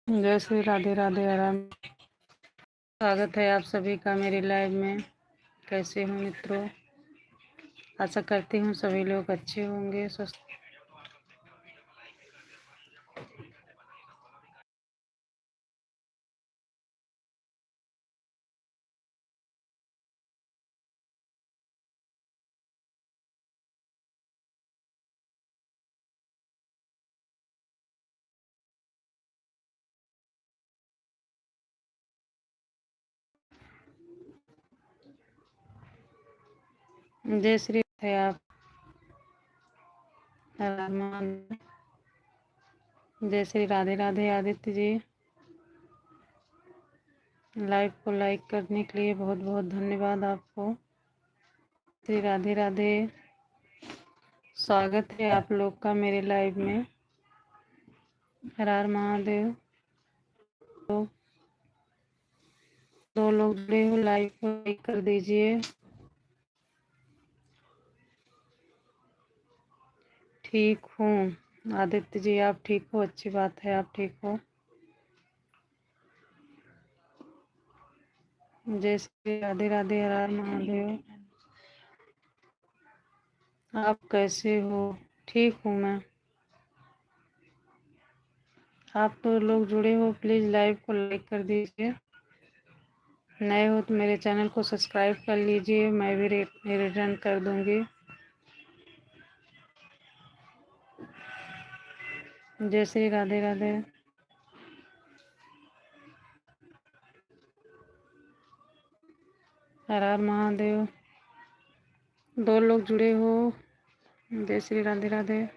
जय श्री राधे राधे आराम। स्वागत है आप सभी का मेरी लाइव में। कैसे हो मित्रों? आशा करती हूँ सभी लोग अच्छे होंगे, स्वस्थ। जय श्री है आप। जय श्री राधे राधे आदित्य जी। लाइव को लाइक करने के लिए बहुत बहुत धन्यवाद आपको। श्री राधे राधे। स्वागत है आप लोग का मेरे लाइव में। हर हर महादेव। दो लोग जुड़े हो, लाइव को लाइक कर दीजिए। ठीक हूँ आदित्य जी, आप ठीक हो? अच्छी बात है, आप ठीक हो। जय श्री राधे राधे हर हर महादेव। आप कैसे हो? ठीक हूँ मैं। आप तो लोग जुड़े हो, प्लीज़ लाइव को लाइक कर दीजिए। नए हो तो मेरे चैनल को सब्सक्राइब कर लीजिए, मैं भी रिटर्न कर दूंगी। जय श्री राधे राधे। हर हर महादेव। दो लोग जुड़े हो। जय श्री राधे राधे।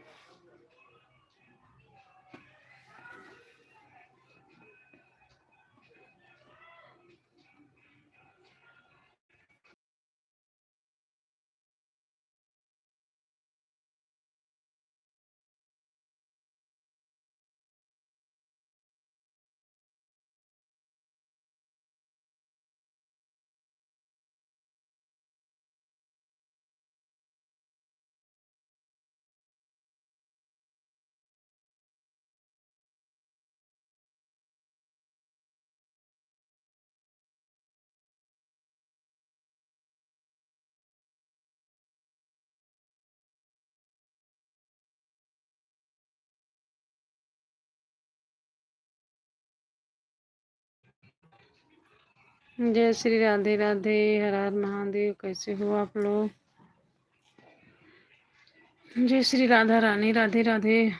जय श्री राधे राधे हर हर महादेव। कैसे हो आप लोग? जय श्री राधा रानी। राधे राधे।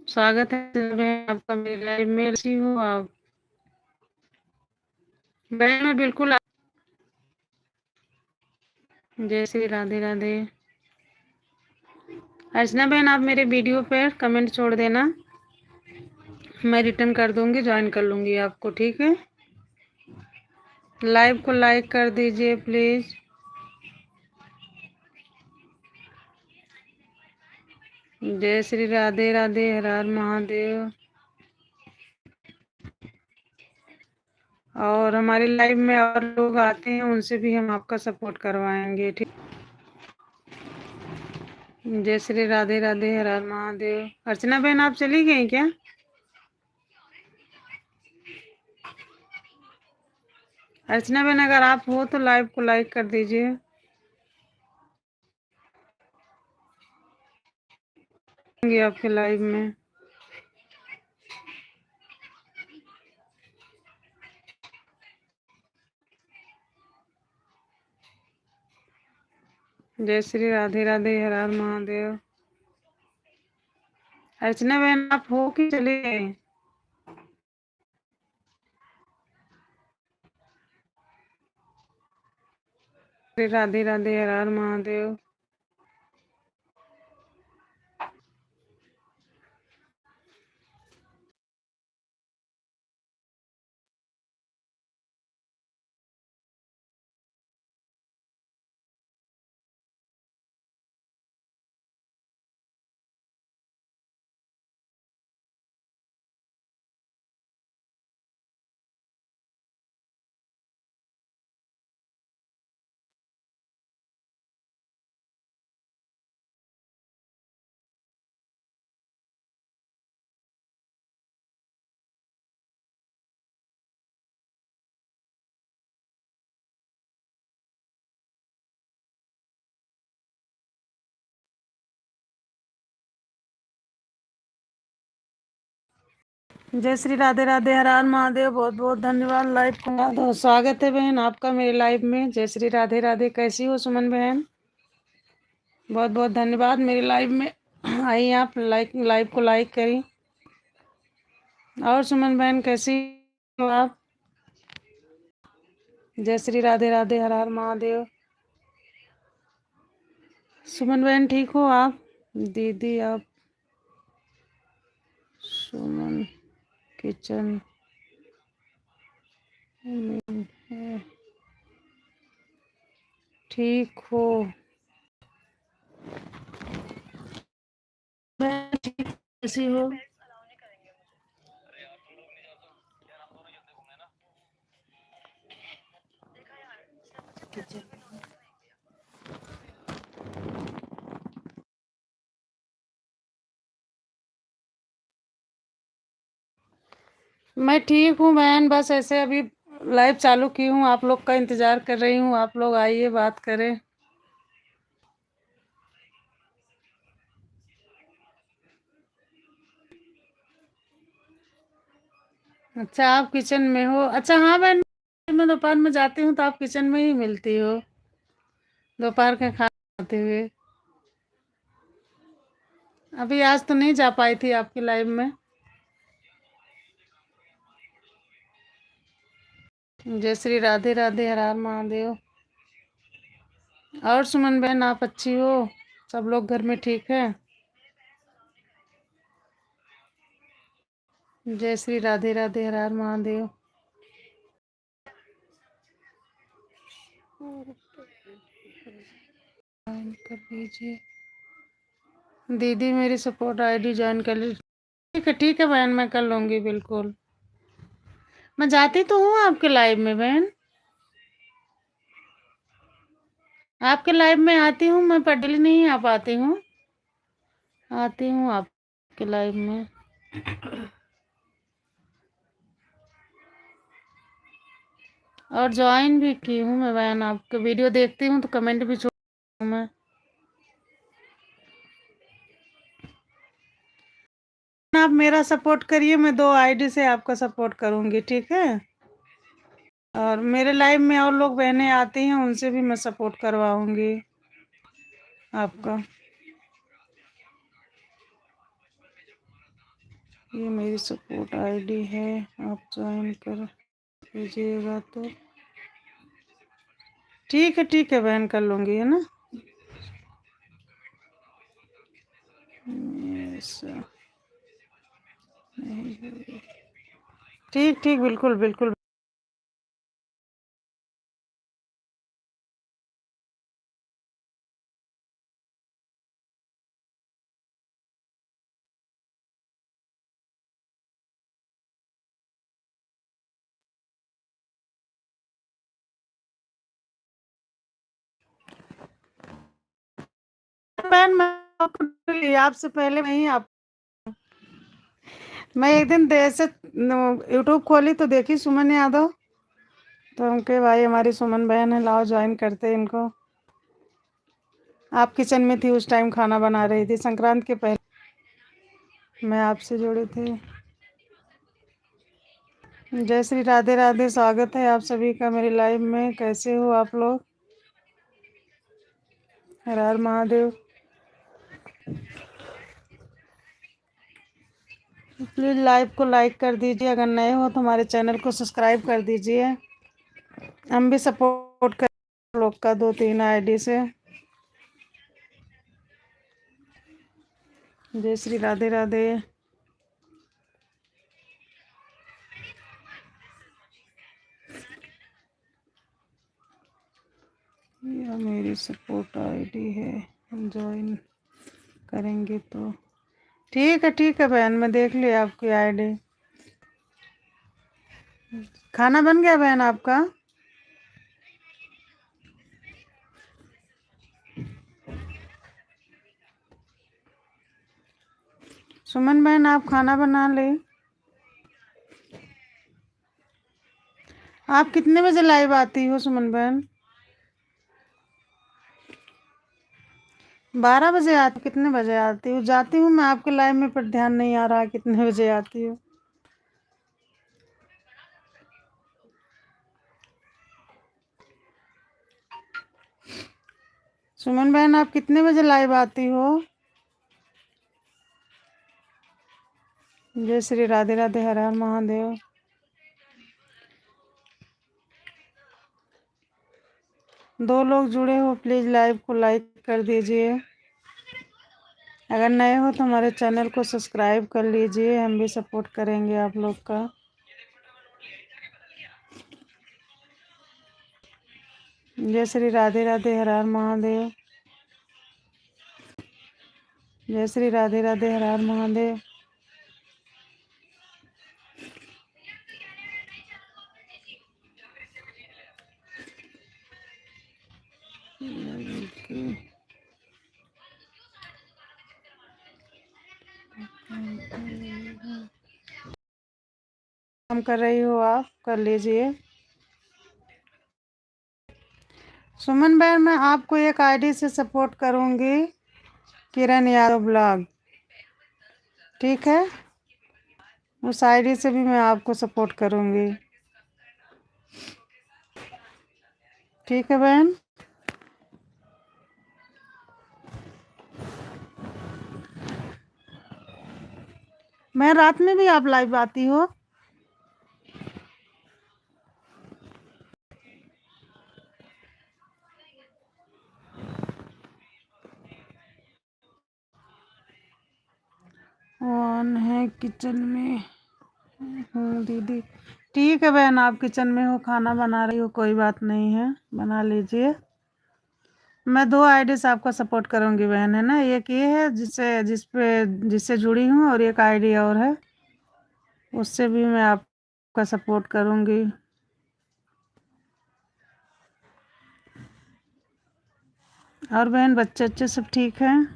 स्वागत है आपका मेरे लाइव में। कैसी हो आप? मैं बिल्कुल। जय श्री राधे राधे। अर्चना बहन, आप मेरे वीडियो पर कमेंट छोड़ देना, मैं रिटर्न कर दूंगी, ज्वाइन कर लूंगी आपको। ठीक है। लाइव को लाइक कर दीजिए प्लीज। जय श्री राधे राधे हर हर महादेव। और हमारी लाइव में और लोग आते हैं, उनसे भी हम आपका सपोर्ट करवाएंगे। ठीक। जय श्री राधे राधे हर हर महादेव। अर्चना बहन, आप चली गई क्या? अर्चना बहन, अगर आप हो तो लाइव को लाइक कर दीजिए। आपके लाइव में। जय श्री राधे राधे हर हर महादेव। अर्चना बहन, आप हो कि चले गए? राधे राधे हर हर महादेव। जय श्री राधे राधे, हर हर महादेव। बहुत बहुत धन्यवाद लाइव को। स्वागत है बहन आपका मेरे लाइव में। जय श्री राधे राधे। कैसी हो सुमन बहन? बहुत बहुत धन्यवाद मेरे लाइव में आई। आप लाइव को लाइक करी। और सुमन बहन कैसी हो आप? जय श्री राधे राधे, हर हर महादेव। सुमन बहन ठीक हो आप? दीदी आप सुमन किचन में है, ठीक हो? बहन ठीक कैसी हो? मैं ठीक हूँ बहन, बस ऐसे अभी लाइव चालू की हूँ, आप लोग का इंतजार कर रही हूँ। आप लोग आइए बात करें। अच्छा आप किचन में हो? अच्छा हाँ बहन, मैं दोपहर में जाती हूँ तो आप किचन में ही मिलती हो दोपहर का खाना खाते हुए। अभी आज तो नहीं जा पाई थी आपकी लाइव में। जय श्री राधे राधे, हर हर महादेव। और सुमन बहन आप अच्छी हो? सब लोग घर में ठीक है? जय श्री राधे राधे, हर हर महादेव। ज्वाइन कर लीजिए दीदी, मेरी सपोर्ट आईडी ज्वाइन कर लीजिए। ठीक है बहन, मैं कर लूँगी बिल्कुल। मैं जाती तो हूँ आपके लाइव में बहन, आपके लाइव में आती हूँ मैं, पर डेली नहीं आ पाती हूँ। आती हूँ आपके लाइव में। और ज्वाइन भी की हूँ मैं बहन, आपके वीडियो देखती हूँ तो कमेंट भी छोड़ती हूँ मैं। आप मेरा सपोर्ट करिए, मैं 2 आईडी से आपका सपोर्ट करूँगी, ठीक है? और मेरे लाइव में और लोग बहनें आती हैं, उनसे भी मैं सपोर्ट करवाऊँगी आपका। ये मेरी सपोर्ट आईडी है, आप ज्वाइन कर लीजिएगा तो ठीक है बहन, कर लूँगी, है ना? ऐसा नहीं, ठीक बिल्कुल बिल्कुल। बहन मैं आपसे पहले नहीं, आप मैं एक दिन देर से यूट्यूब खोली तो देखी सुमन यादव, तो उनके भाई हमारी सुमन बहन है, लाओ ज्वाइन करते इनको। आप किचन में थी उस टाइम, खाना बना रही थी संक्रांत के पहले, मैं आपसे जुड़ी थी। जय श्री राधे राधे, स्वागत है आप सभी का मेरे लाइव में। कैसे हो आप लोग? हर हर महादेव। प्लीज़ लाइव को लाइक कर दीजिए, अगर नए हो तो हमारे चैनल को सब्सक्राइब कर दीजिए। हम भी सपोर्ट कर लोग का 2-3 आईडी से। जय श्री राधे राधे। यह मेरी सपोर्ट आईडी है, ज्वाइन करेंगे तो ठीक है बहन, मैं देख लिया आपकी आईडी। खाना बन गया बहन आपका? सुमन बहन आप खाना बना ले। आप कितने बजे लाइव आती हो सुमन बहन? 12 बजे आती? कितने बजे आती हूँ? जाती हूँ मैं आपके लाइव में, पर ध्यान नहीं आ रहा कितने बजे आती हूँ। सुमन बहन, आप कितने बजे लाइव आती हो? जय श्री राधे राधे, हर हर महादेव। दो लोग जुड़े हो, प्लीज लाइव को लाइक कर दीजिए। अगर नए हो तो हमारे चैनल को सब्सक्राइब कर लीजिए, हम भी सपोर्ट करेंगे आप लोग का। जय श्री राधे राधे, हर हर महादेव। जय श्री राधे राधे, हर हर महादेव। काम कर रही हो आप, कर लीजिए। सुमन बहन, मैं आपको एक आईडी से सपोर्ट करूंगी, किरण यादव ब्लॉग, ठीक है? उस आईडी से भी मैं आपको सपोर्ट करूंगी, ठीक है बहन? मैं रात में भी आप लाइव आती हो? ऑन है, किचन में हूँ दीदी। ठीक है बहन, आप किचन में हो, खाना बना रही हो, कोई बात नहीं है, बना लीजिए। मैं दो आईडी से आपका सपोर्ट करूंगी बहन, है ना? एक ये है जिससे जुड़ी हूँ, और एक आईडी और है, उससे भी मैं आपका सपोर्ट करूंगी। और बहन, बच्चे अच्छे सब ठीक हैं?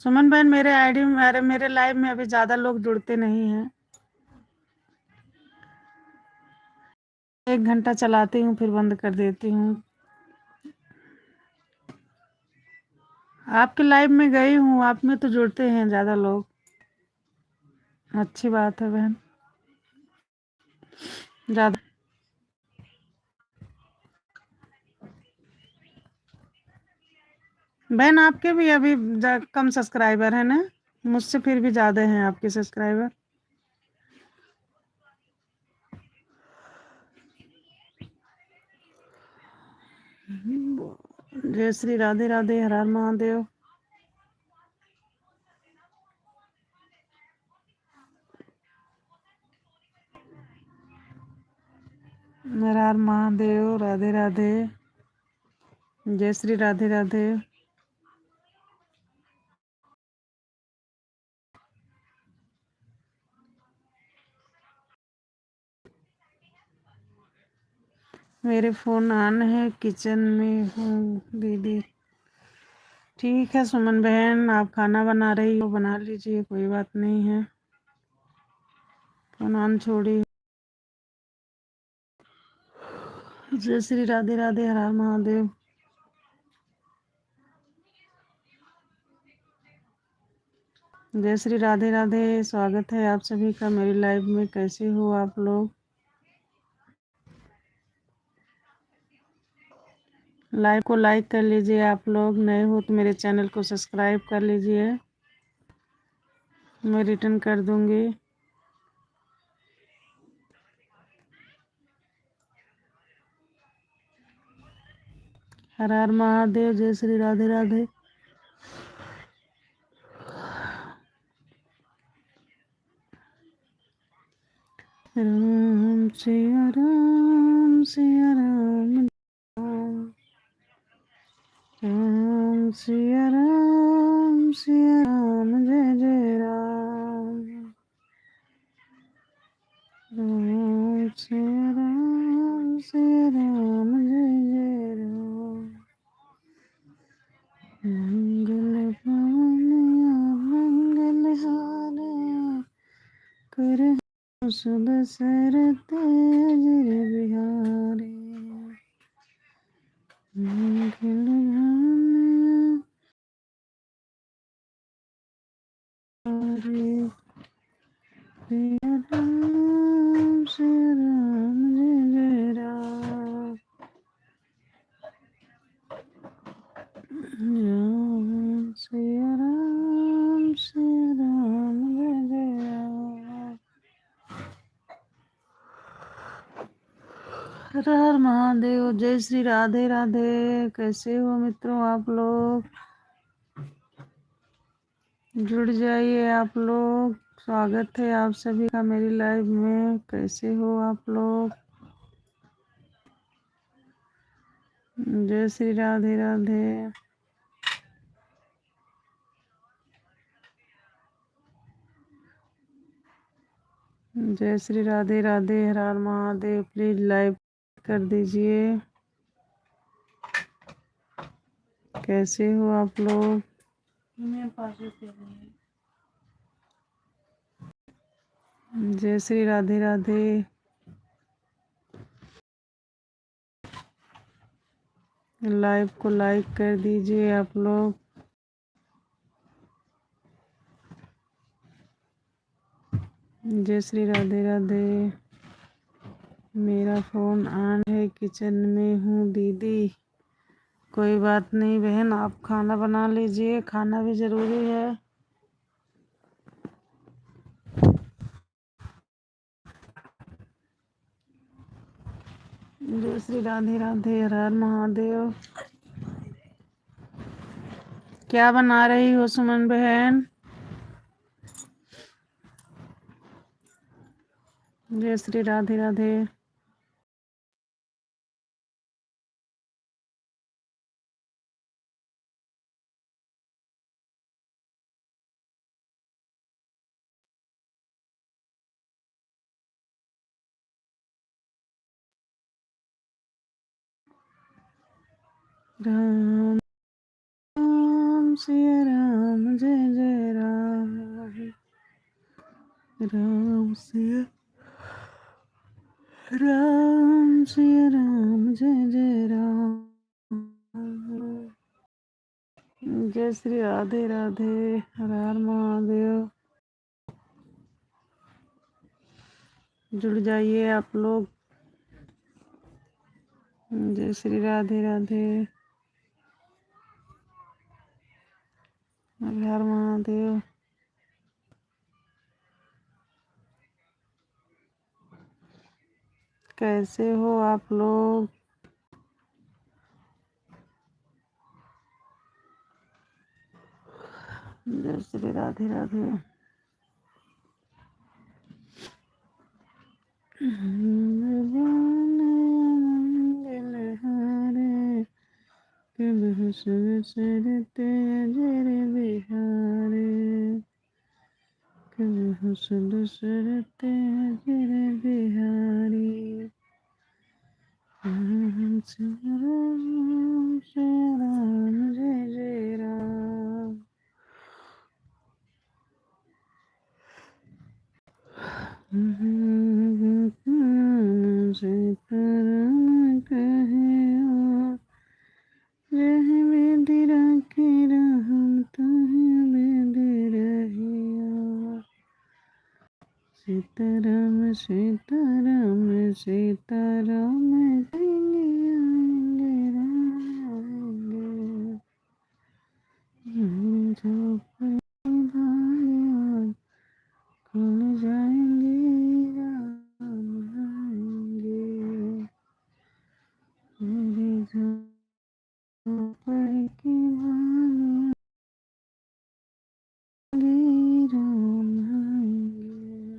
सुमन बहन, मेरे आईडी में, मेरे लाइव में अभी ज़्यादा लोग जुड़ते नहीं हैं। 1 घंटा चलाती हूँ, फिर बंद कर देती हूँ। आपके लाइव में गई हूँ, आप में तो जुड़ते हैं ज़्यादा लोग, अच्छी बात है बहन। ज़्यादा बहन, आपके भी अभी कम सब्सक्राइबर है ना? मुझसे फिर भी ज़्यादा हैं आपके सब्सक्राइबर। जय श्री राधे राधे, हर हर महादेव। हर हर महादेव, राधे राधे। जय श्री राधे राधे। मेरे फ़ोन ऑन है, किचन में हूँ दीदी। ठीक है सुमन बहन, आप खाना बना रही हो, बना लीजिए, कोई बात नहीं है, फ़ोन ऑन छोड़ी। जय श्री राधे राधे, हर हर महादेव। जय श्री राधे राधे, स्वागत है आप सभी का मेरी लाइव में। कैसे हो आप लोग? लाइव को लाइक कर लीजिए, आप लोग नए हो तो मेरे चैनल को सब्सक्राइब कर लीजिए, मैं रिटर्न कर दूंगी। हर हर महादेव, जय श्री राधे राधे। राम सिया राम, सिया राम, राम सिया राम, सिया राम, जय जय राम। राम सिया राम, सिया राम, जय जय राम। मंगल पावनिया मंगल हारे, कर सुद सरते अजर बिहारी। मंगल हारे, सिया राम सिया राम जय जय राम राम सिया राम जय जय राम। हर हर महादेव। जय श्री राधे राधे। कैसे हो मित्रों आप लोग? जुड़ जाइए आप लोग। स्वागत है आप सभी का मेरी लाइव में। कैसे हो आप लोग? जय श्री राधे राधे। जय श्री राधे राधे। हर हर महादेव। प्लीज लाइव कर दीजिए। कैसे हो आप लोग? जय श्री राधे राधे। लाइव को लाइक कर दीजिए आप लोग। जय श्री राधे राधे। मेरा फ़ोन ऑन है, किचन में हूँ दीदी। कोई बात नहीं बहन, आप खाना बना लीजिए, खाना भी ज़रूरी है। जय श्री राधे राधे। हर हर महादेव। क्या बना रही हो सुमन बहन? जय श्री राधे राधे। राम राम सिया राम जय जय राम। राम सिया राम जय जय राम। जय श्री राधे राधे। हर हर महादेव। जुड़ जाइए आप लोग। जय श्री राधे राधे। हर हर महादेव। कैसे हो आप लोग? जय श्री राधे राधे। सरते जर बिहारे, सरते जर बिहारी। राम राम जय जय राम। सीताराम कहे रह बेदी राखी रहम तुहे बेदी रहिया। सीताराम सीताराम सीताराम आएंगे आएंगे राम आएंगे। झोपड़ी भाग्यवान खुल जाएंगे राम आएंगे। मेरी झोपड़ी की भाग्यवान राम आएंगे।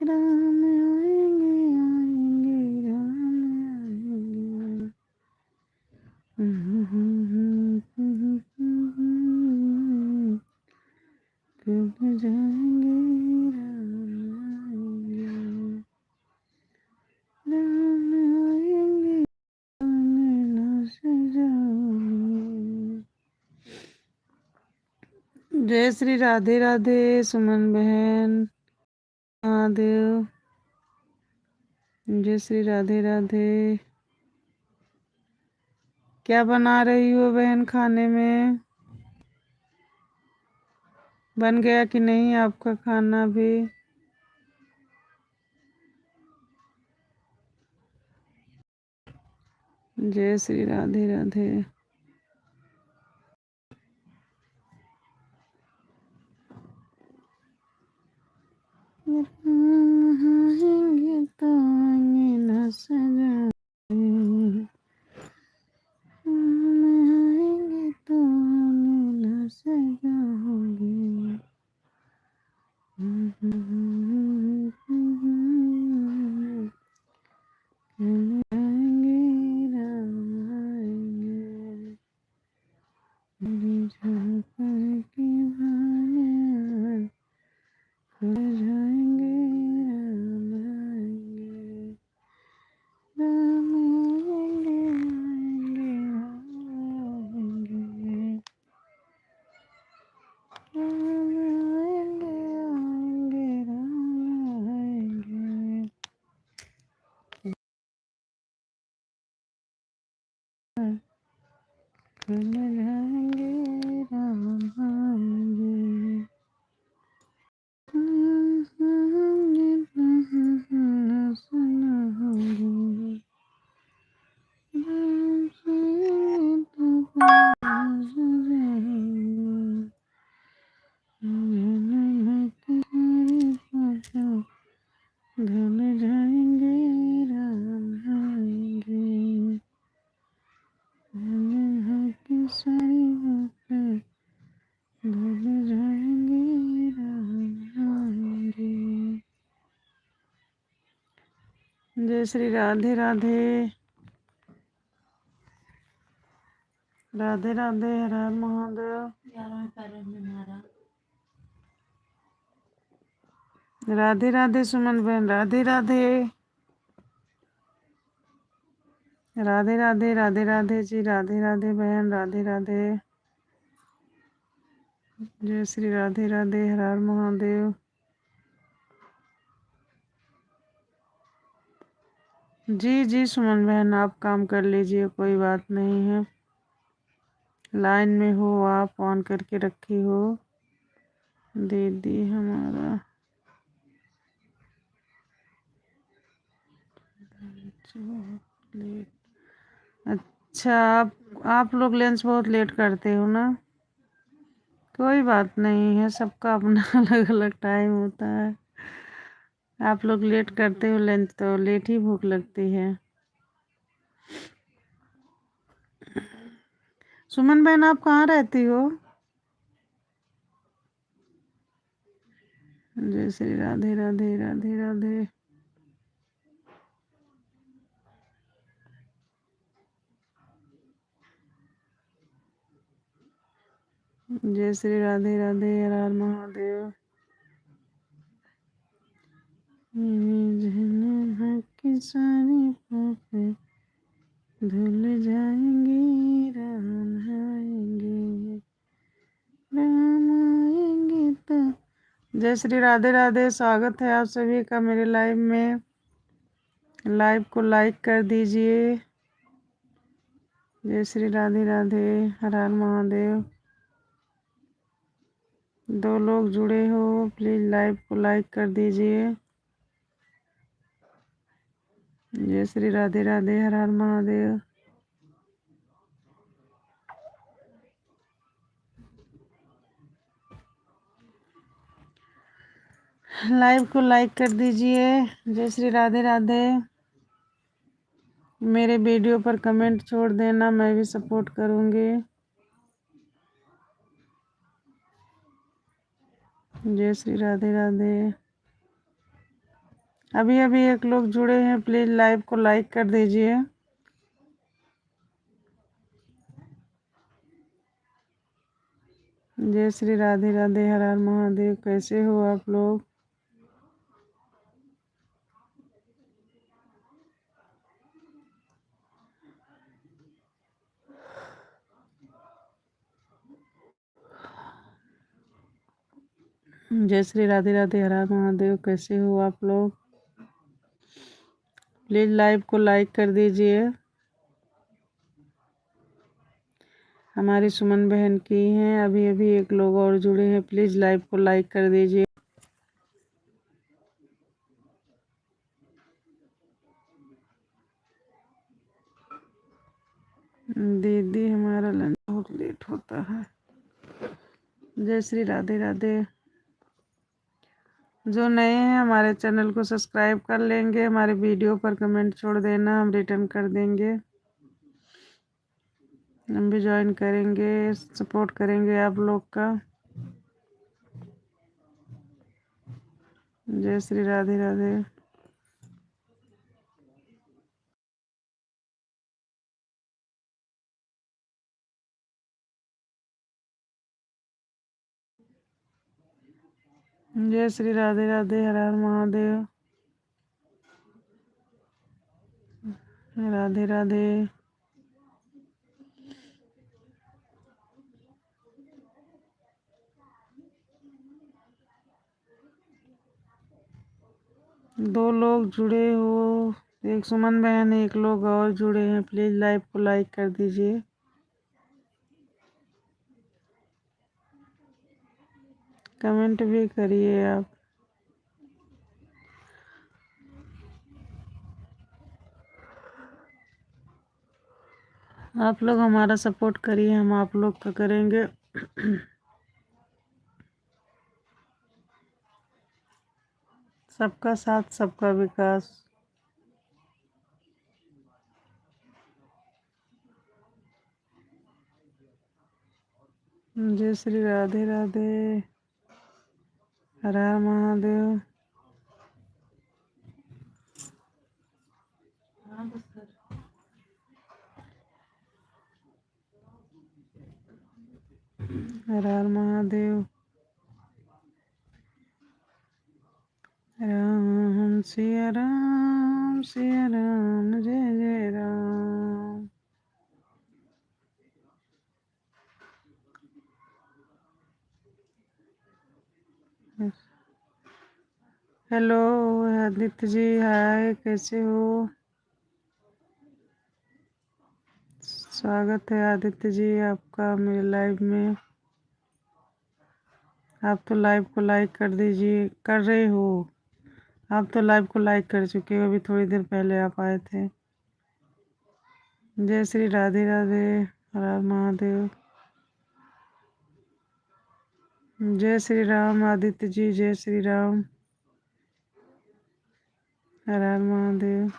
राम आएंगे आएंगे राम आएंगे। कब जाएंगे राम आएंगे। राम आएंगे अंगना सजाएंगे। जय श्री राधे राधे सुमन बहन। महादेव। जय श्री राधे राधे। क्या बना रही हो बहन खाने में? बन गया कि नहीं आपका खाना भी? जय श्री राधे राधे। आएंगे तो आएंगे न सजाए, आएंगे तो आएंगे न सजाओगे। आएंगे राम आएंगे, मेरी झांकी की भाने खुल जाएंगे। राम आएंगे, राम आएंगे, आएंगे राम आएंगे, राम आएंगे, आएंगे राम आएंगे। खुल जाएंगे राम आएंगे। सुना होगी राम से तो पास जाएंगे। जन्म की सारी बातों धुल जाएंगे। राम आएंगे, जन्म की सारी बातें भूल जाएंगे। राम आएंगे। जय श्री राधे राधे। राधे राधे। हर हर महादेव। राधे राधे सुमन बहन। राधे राधे। राधे राधे। राधे राधे जी। राधे राधे बहन। राधे राधे। जय श्री राधे राधे। हर हर महादेव। जी जी सुमन बहन, आप काम कर लीजिए, कोई बात नहीं है। लाइन में हो आप, ऑन करके रखी हो। दीदी हमारा बहुत लेट। अच्छा, आप लोग लंच बहुत लेट करते हो ना। कोई बात नहीं है, सबका अपना अलग अलग टाइम होता है। आप लोग लेट करते हो लंच तो लेट ही भूख लगती है। सुमन बहन, आप कहाँ रहती हो? जय श्री राधे राधे। राधे राधे। जय श्री राधे राधे। हर हर महादेव। की सारी बातें धुल जाएंगी। राम आएंगे, राम आएंगे तो। जय श्री राधे राधे। स्वागत है आप सभी का मेरे लाइव में। लाइव को लाइक कर दीजिए। जय श्री राधे राधे। हर हर महादेव। 2 लोग जुड़े हो, प्लीज लाइव को लाइक कर दीजिए। जय श्री राधे राधे। हर हर महादेव। लाइव को लाइक कर दीजिए। जय श्री राधे राधे। मेरे वीडियो पर कमेंट छोड़ देना, मैं भी सपोर्ट करूंगी। जय श्री राधे राधे। अभी अभी एक लोग जुड़े हैं, प्लीज लाइव को लाइक कर दीजिए। जय श्री राधे राधे। हर हर महादेव। कैसे हो आप लोग? जय श्री राधे राधे। हर हर महादेव। कैसे हो आप लोग? प्लीज लाइव को लाइक कर दीजिए। हमारी सुमन बहन की हैं, अभी अभी एक लोग और जुड़े हैं, प्लीज लाइव को लाइक कर दीजिए। दीदी हमारा लंच बहुत लेट होता है। जय श्री राधे राधे। जो नए हैं हमारे चैनल को सब्सक्राइब कर लेंगे, हमारे वीडियो पर कमेंट छोड़ देना, हम रिटर्न कर देंगे। हम भी ज्वाइन करेंगे, सपोर्ट करेंगे आप लोग का। जय श्री राधे राधे। जय श्री राधे राधे। हर हर महादेव। राधे राधे। दो लोग जुड़े हो, एक सुमन बहन, एक लोग और जुड़े हैं। प्लीज लाइव को लाइक कर दीजिए, कमेंट भी करिए आप। आप लोग हमारा सपोर्ट करिए, हम आप लोग का करेंगे। सबका साथ सबका विकास। जय श्री राधे राधे। हर हर महादेव। हर हर महादेव। राम सिया राम जय जय राम। हेलो आदित्य जी, हाय, कैसे हो? स्वागत है आदित्य जी आपका मेरे लाइव में। आप तो लाइव को लाइक कर दीजिए, कर रहे हो। आप तो लाइव को लाइक कर चुके हो, अभी थोड़ी देर पहले आप आए थे। जय श्री राधे राधे। हर हर महादेव। जय श्री राम आदित्य जी, जय श्री राम। हर हर महादेव।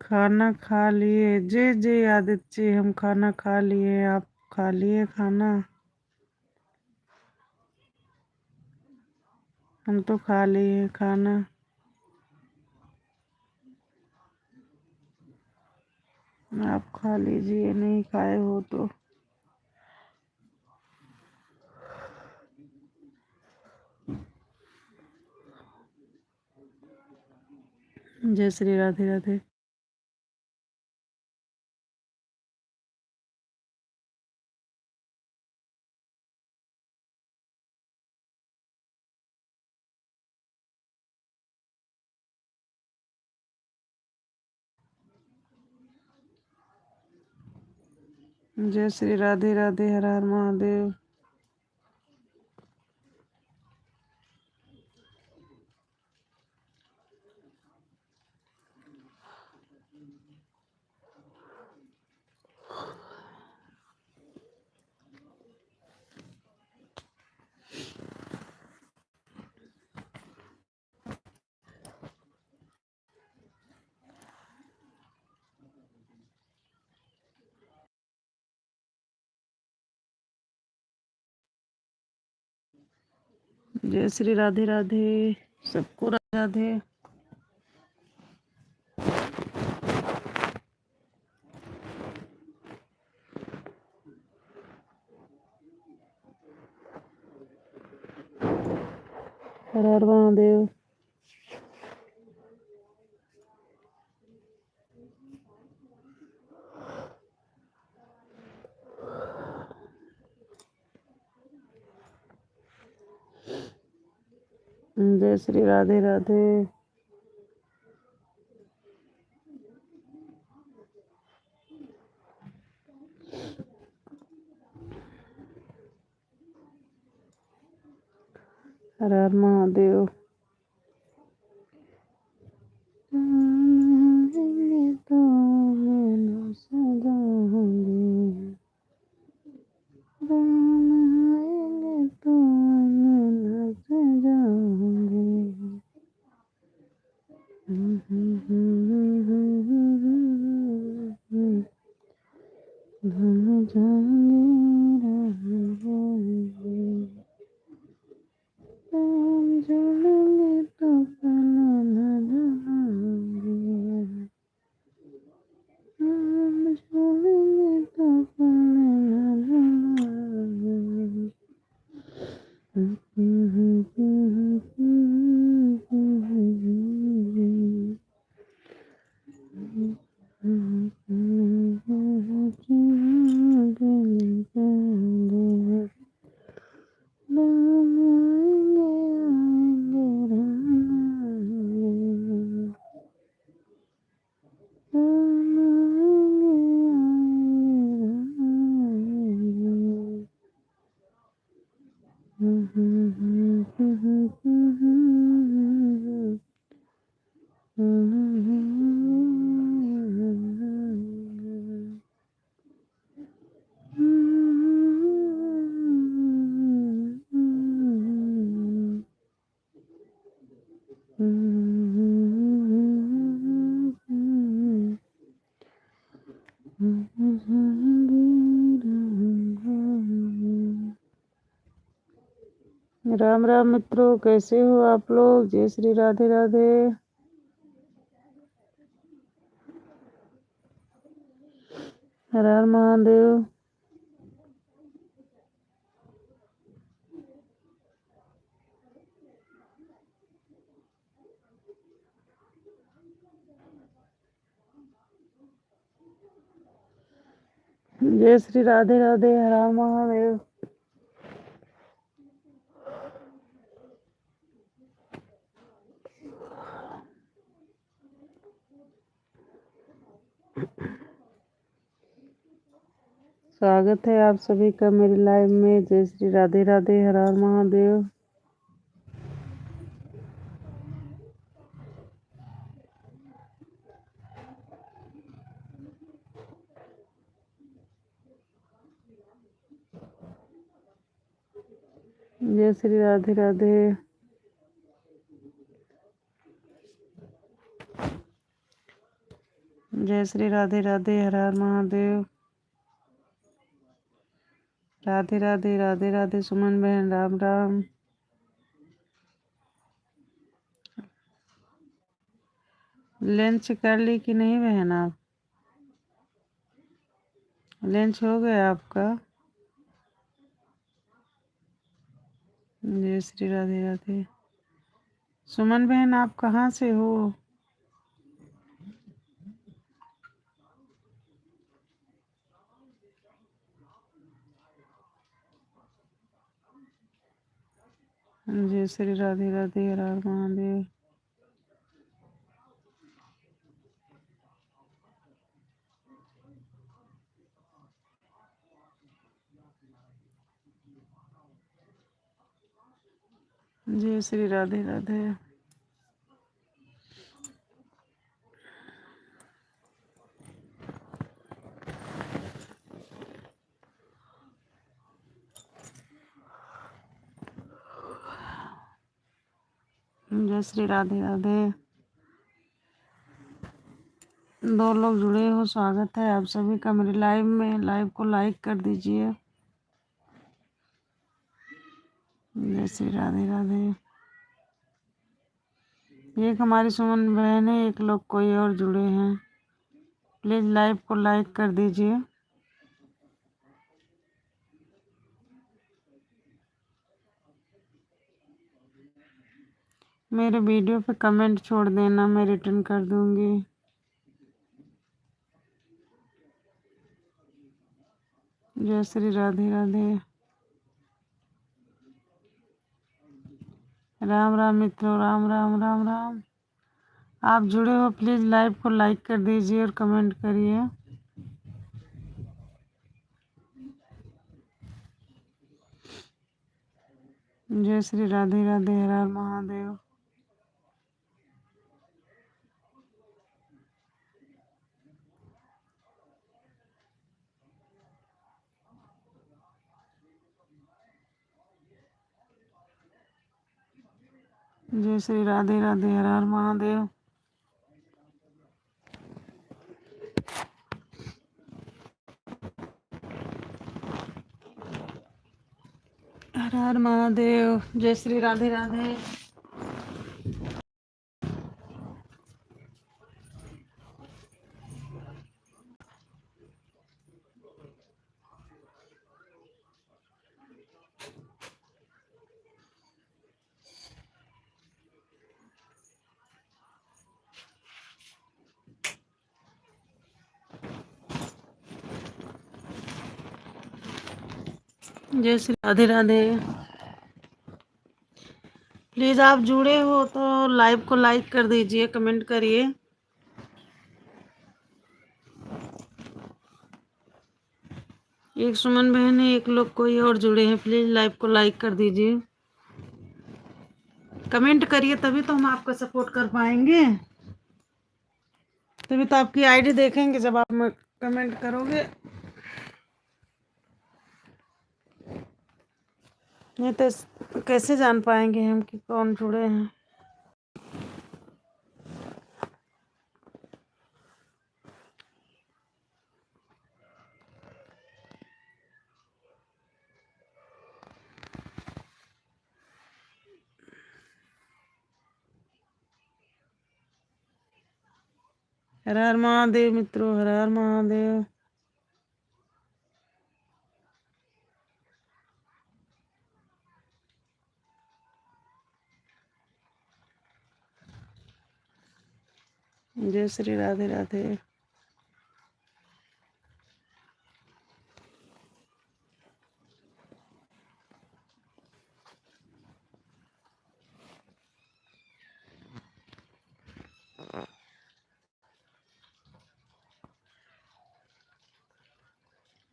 खाना खा लिए? जी जी आदित्य जी, हम खाना खा लिए। आप खा लिए खाना? हम तो खा लिए खाना। आप खा लीजिए, नहीं खाए हो तो। जय श्री राधे राधे। जय श्री राधे राधे। हर हर महादेव। जय श्री राधे राधे। सबको राधे राधे। हर हर महादेव। जय श्री राधे राधे। हर हर महादेव। तो मैं न सजाऊंगी, राम आएंगे तो मैं न सजाऊंगी। धुन जाएंगे, राम आएंगे, राम जोड़ेंगे तो पल न जाएंगे, राम जोड़ेंगे तो पल न जाएंगे। राम राम मित्रों, कैसे हो आप लोग? जय श्री राधे राधे। हर हर महादेव। जय श्री राधे राधे। हर हर महादेव। स्वागत है आप सभी का मेरी लाइव में। जय श्री राधे राधे। हर हर महादेव। जय श्री राधे राधे। जय श्री राधे राधे। हर हर महादेव। राधे राधे। राधे राधे सुमन बहन, राम राम। लंच कर ली कि नहीं बहन आप? लंच हो गया आपका? जय श्री राधे राधे। सुमन बहन आप कहाँ से हो? जय श्री राधे राधे। हर हर महादेव। जय श्री राधे राधे। जय श्री राधे राधे। दो लोग जुड़े हो, स्वागत है आप सभी का मेरी लाइव में। लाइव को लाइक कर दीजिए। जय श्री राधे राधे। एक हमारी सुमन बहन है, एक लोग कोई और जुड़े हैं। प्लीज लाइव को लाइक कर दीजिए। मेरे वीडियो पे कमेंट छोड़ देना, मैं रिटर्न कर दूंगी। जय श्री राधे राधे। राम राम मित्रों, राम राम राम राम। आप जुड़े हो, प्लीज लाइव को लाइक कर दीजिए और कमेंट करिए। जय श्री राधे राधे, हर हर महादेव। जय श्री राधे राधे, हर हर महादेव। हर हर महादेव। जय श्री राधे राधे। जय श्री राधे राधे। प्लीज आप जुड़े हो तो लाइव को लाइक कर दीजिए, कमेंट करिए। एक सुमन बहन है, एक लोग कोई और जुड़े हैं, प्लीज लाइव को लाइक कर दीजिए, कमेंट करिए, तभी तो हम आपका सपोर्ट कर पाएंगे। तभी तो आपकी आईडी देखेंगे जब आप कमेंट करोगे, नहीं तो कैसे जान पाएंगे हम कि कौन जुड़े हैं। हर हर महादेव मित्रों, हर हर महादेव। जय श्री राधे राधे।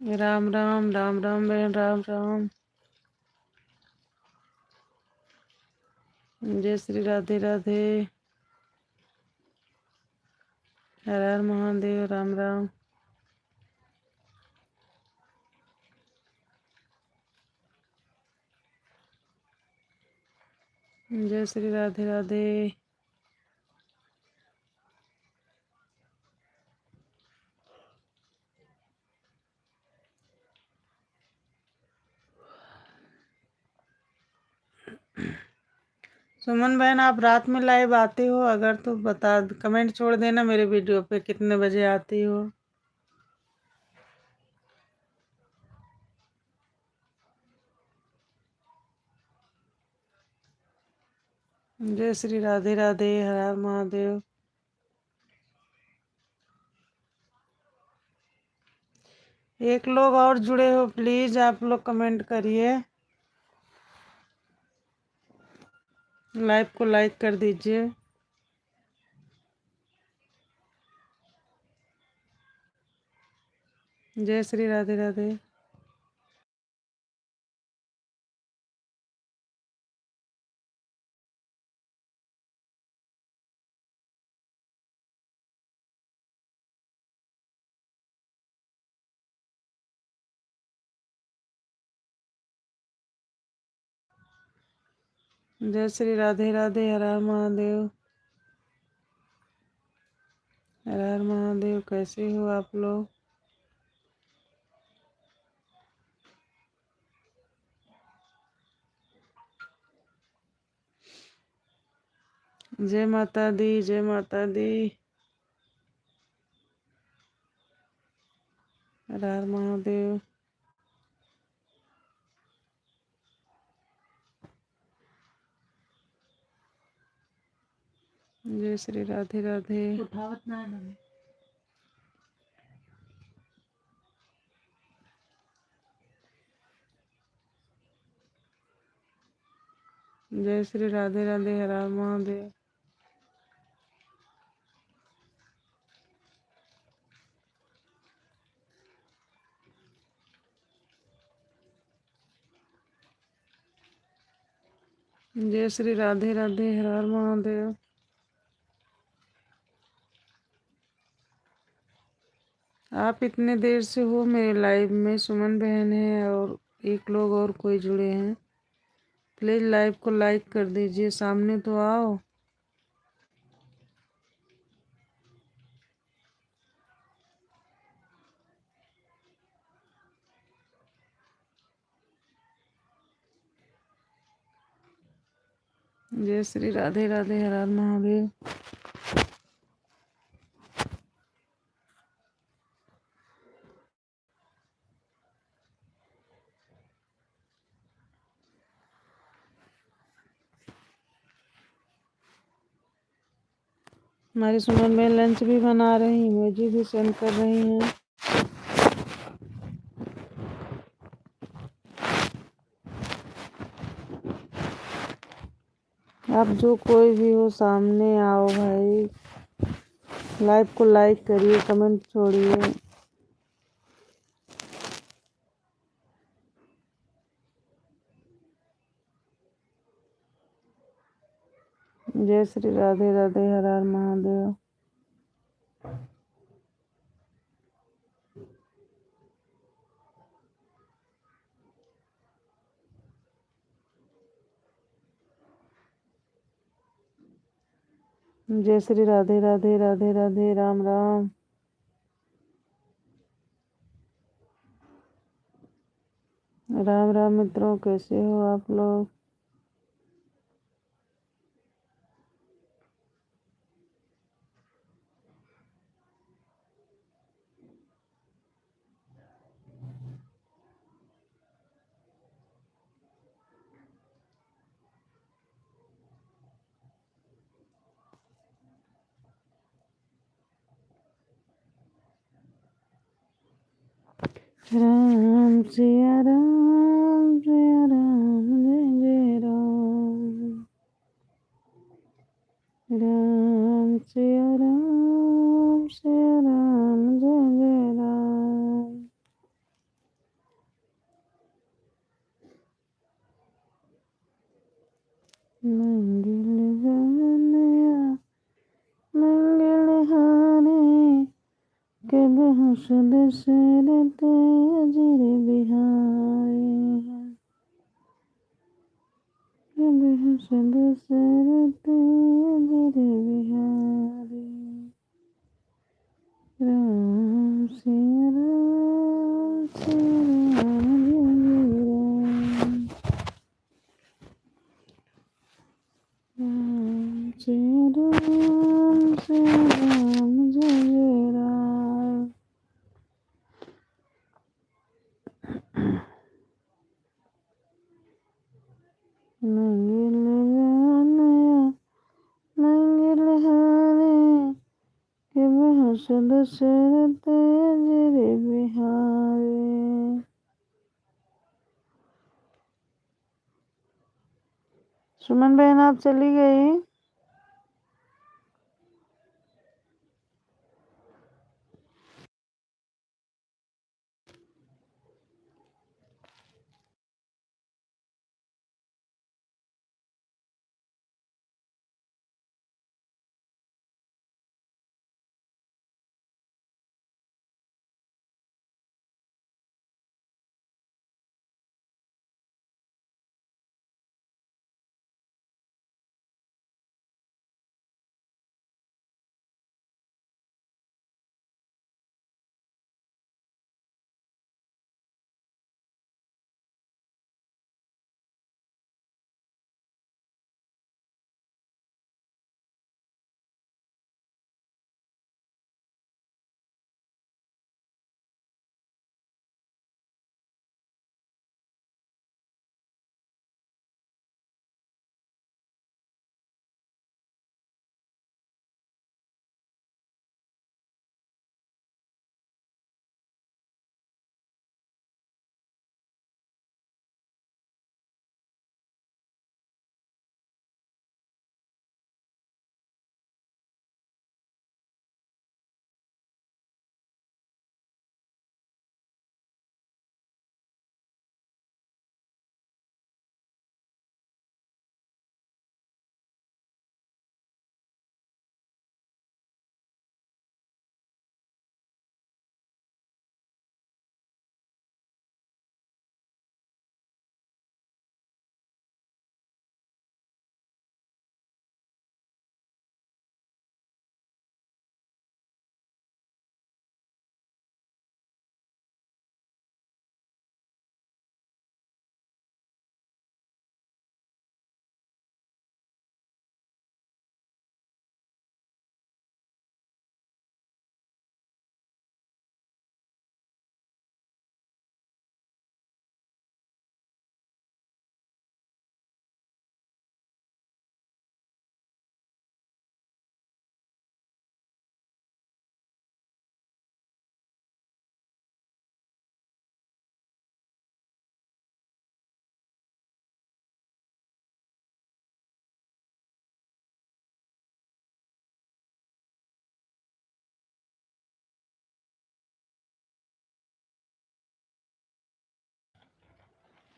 राम राम, राम राम बहन, राम राम। जय श्री राधे राधे, हर हर महादेव, राम राम। जय श्री राधे राधे। सुमन बहन, आप रात में लाइव आती हो अगर तो बता, कमेंट छोड़ देना मेरे वीडियो पे कितने बजे आती हो। जय श्री राधे राधे, हर हर महादेव। एक लोग और जुड़े हो, प्लीज आप लोग कमेंट करिए, लाइव को लाइक कर दीजिए। जय श्री राधे राधे। जय श्री राधे राधे, हर हर महादेव। हर हर महादेव। कैसे हो आप लोग? जय माता दी, जय माता दी। हर हर महादेव। जय श्री राधे राधे। उठावत ना है। जय श्री राधे राधे, हर हर महादेव। जय श्री राधे राधे, हर हर महादेव। आप इतने देर से हो मेरे लाइव में, सुमन बहन है और एक लोग और कोई जुड़े हैं। प्लीज लाइव को लाइक कर दीजिए, सामने तो आओ। जय श्री राधे राधे, हर हर महादेव। हमारी सुमन बहन लंच भी बना रही, मुझे भी सेंड कर रही हैं। आप जो कोई भी हो सामने आओ भाई, लाइव को लाइक करिए, कमेंट छोड़िए। जय श्री राधे राधे, हर हर महादेव। जय श्री राधे राधे राधे राधे, राम राम। राम राम मित्रों, कैसे हो आप लोग? राम सिया राम, जय जय राम। राम सिया राम, जय जय राम। मंगल गगनया मंगल हारे, के बहु दशरथ अजर बिहारी। के बहु दशरथ अजर बिहारी। राम सिया राम, सिया राम, जय राम, सिया राम, जय राम। मंगल गगनया मंगल हारे, के बहु दशरथ अजर बिहारी। सुमन बहन आप चली गई?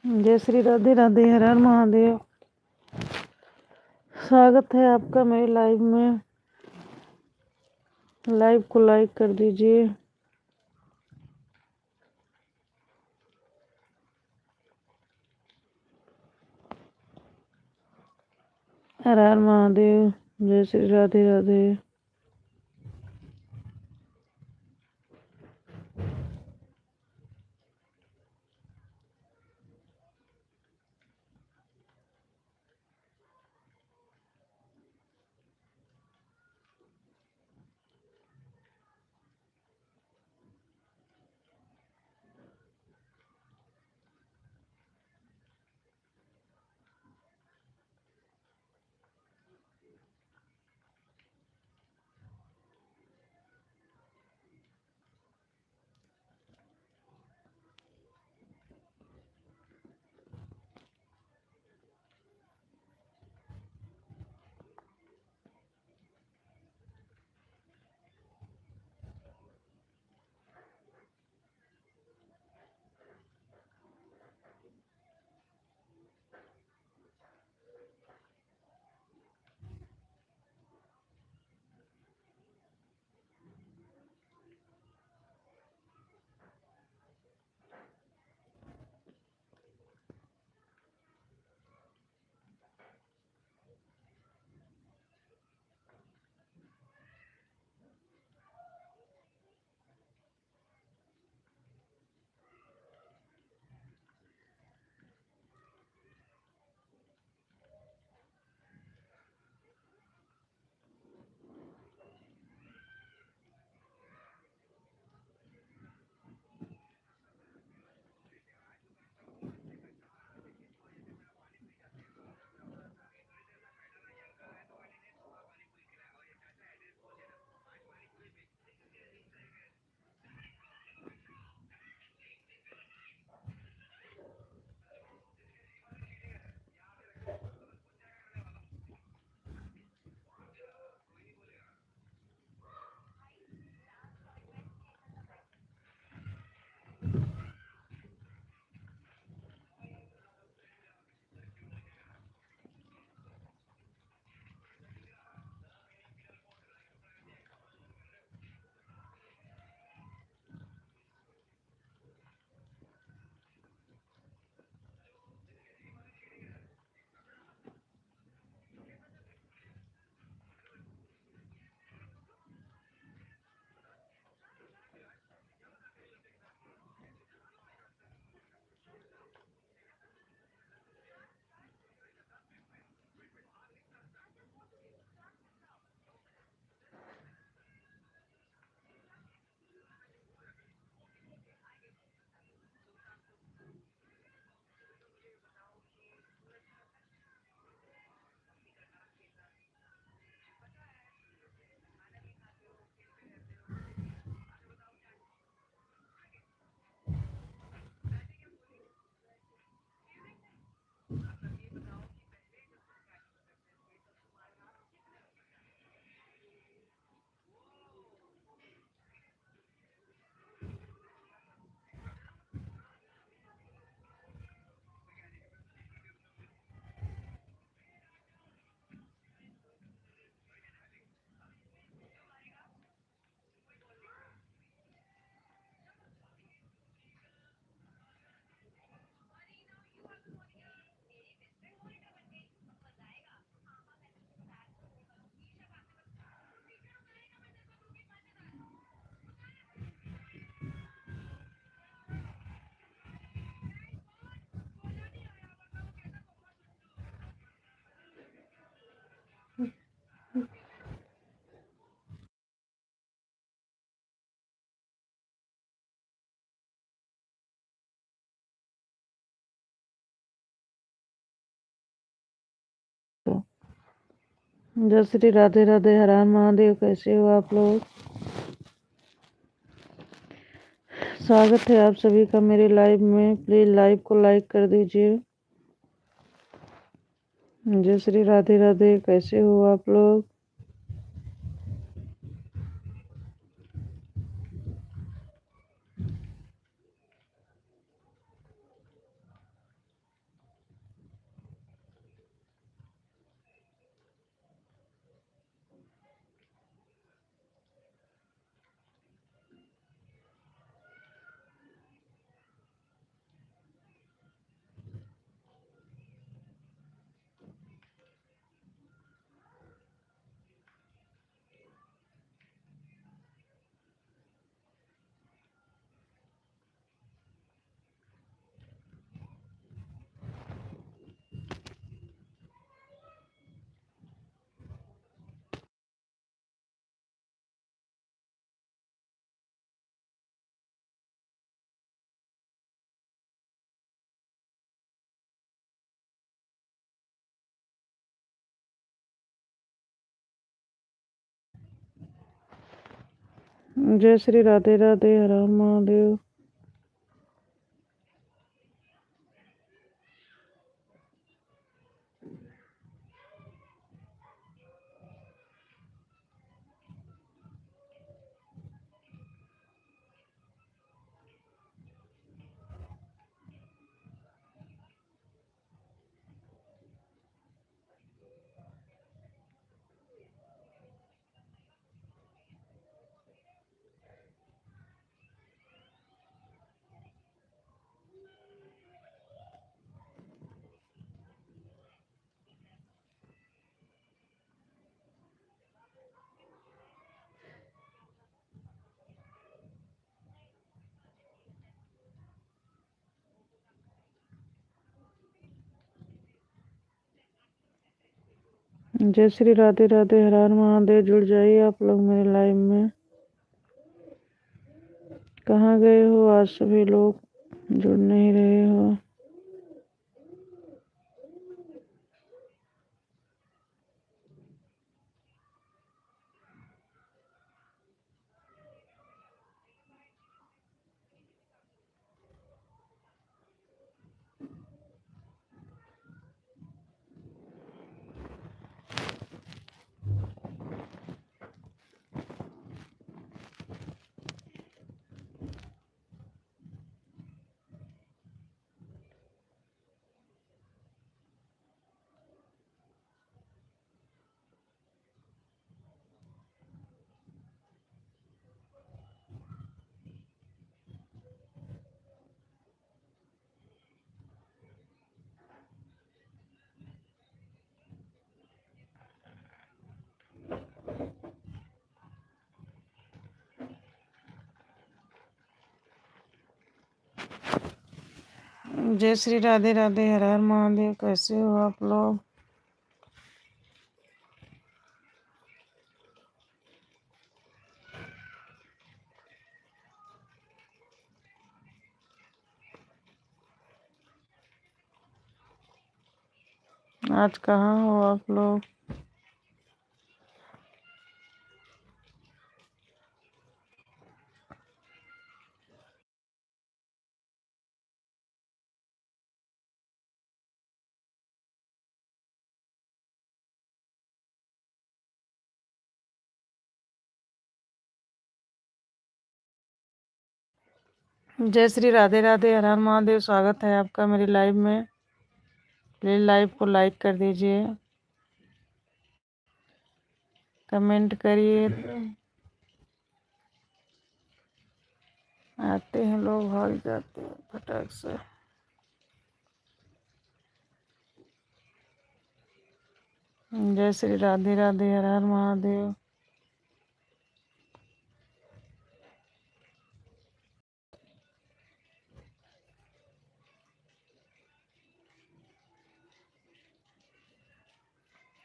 जय श्री राधे राधे, हर हर महादेव। स्वागत है आपका मेरे लाइव में। लाइव को लाइक कर दीजिए। हर हर महादेव। जय श्री राधे राधे। जय श्री राधे राधे, हर हर महादेव। कैसे हो आप लोग? स्वागत है आप सभी का मेरे लाइव में। प्लीज लाइव को लाइक कर दीजिए। जय श्री राधे राधे। कैसे हो आप लोग? जय श्री राधे राधे, हर हर महादेव। जय श्री राधे राधे, हर हर महादेव। जुड़ जाइए आप लोग मेरे लाइव में। कहाँ गए हो आज सभी लोग, जुड़ नहीं रहे हो। जय श्री राधे राधे, हर हर महादेव। कैसे हो आप लोग। आज कहाँ हो आप लोग। जय श्री राधे राधे, हर हर महादेव। स्वागत है आपका मेरी लाइव में। प्लीज लाइव को लाइक कर दीजिए, कमेंट करिए। आते हैं लोग, भाग जाते हैं फटाक से। जय श्री राधे राधे, हर हर महादेव।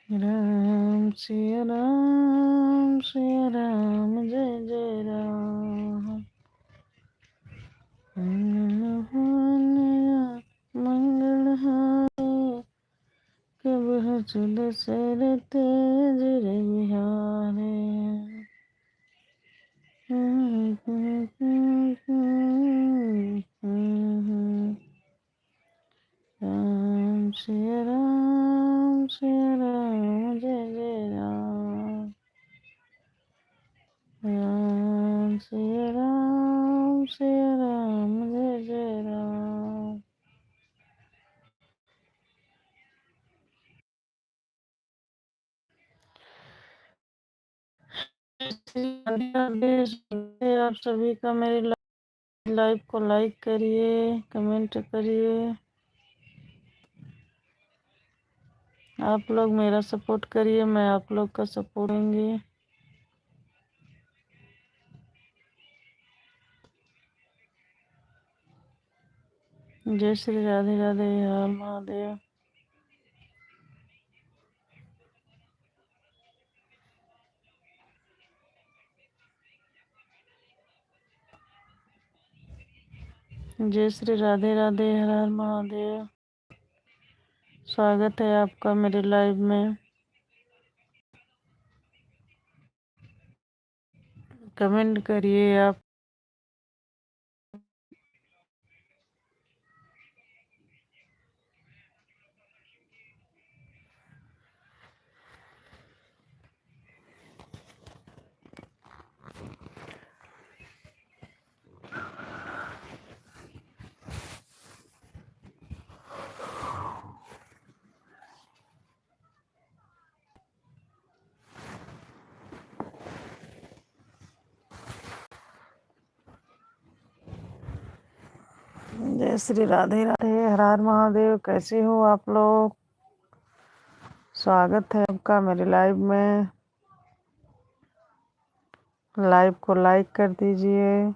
राम सिया राम, सिया राम, जय जय राम। मंगल हारे, कब चुल सर तेज रे बिहारे। राम सिया राम, सिया राम, जय जय राम। राम सिया राम, सिया राम, जय जय राम। आप सभी का मेरी लाइव को लाइक करिए, कमेंट करिए। आप लोग मेरा सपोर्ट करिए, मैं आप लोग का सपोर्ट करूंगी। जय श्री राधे राधे, हर महादेव। जय श्री राधे राधे, हर हर महादेव। स्वागत है आपका मेरे लाइव में। कमेंट करिए आप। जय श्री राधे राधे, हर हर महादेव। कैसे हो आप लोग? स्वागत है आपका मेरे लाइव में। लाइव को लाइक कर दीजिए।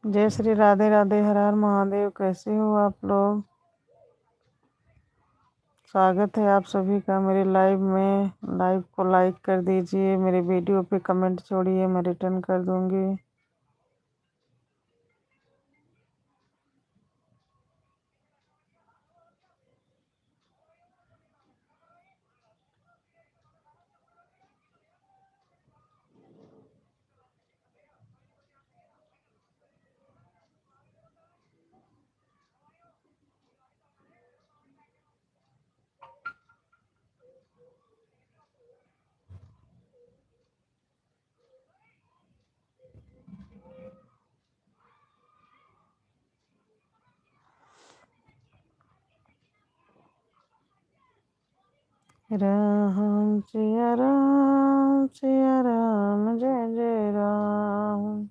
जय श्री राधे राधे, हर हर महादेव। कैसे हो आप लोग? स्वागत है आप सभी का मेरे लाइव में। लाइव को लाइक कर दीजिए। मेरे वीडियो पे कमेंट छोड़िए, मैं रिटर्न कर दूंगी। राम सिया राम, सिया राम, जय जय राम।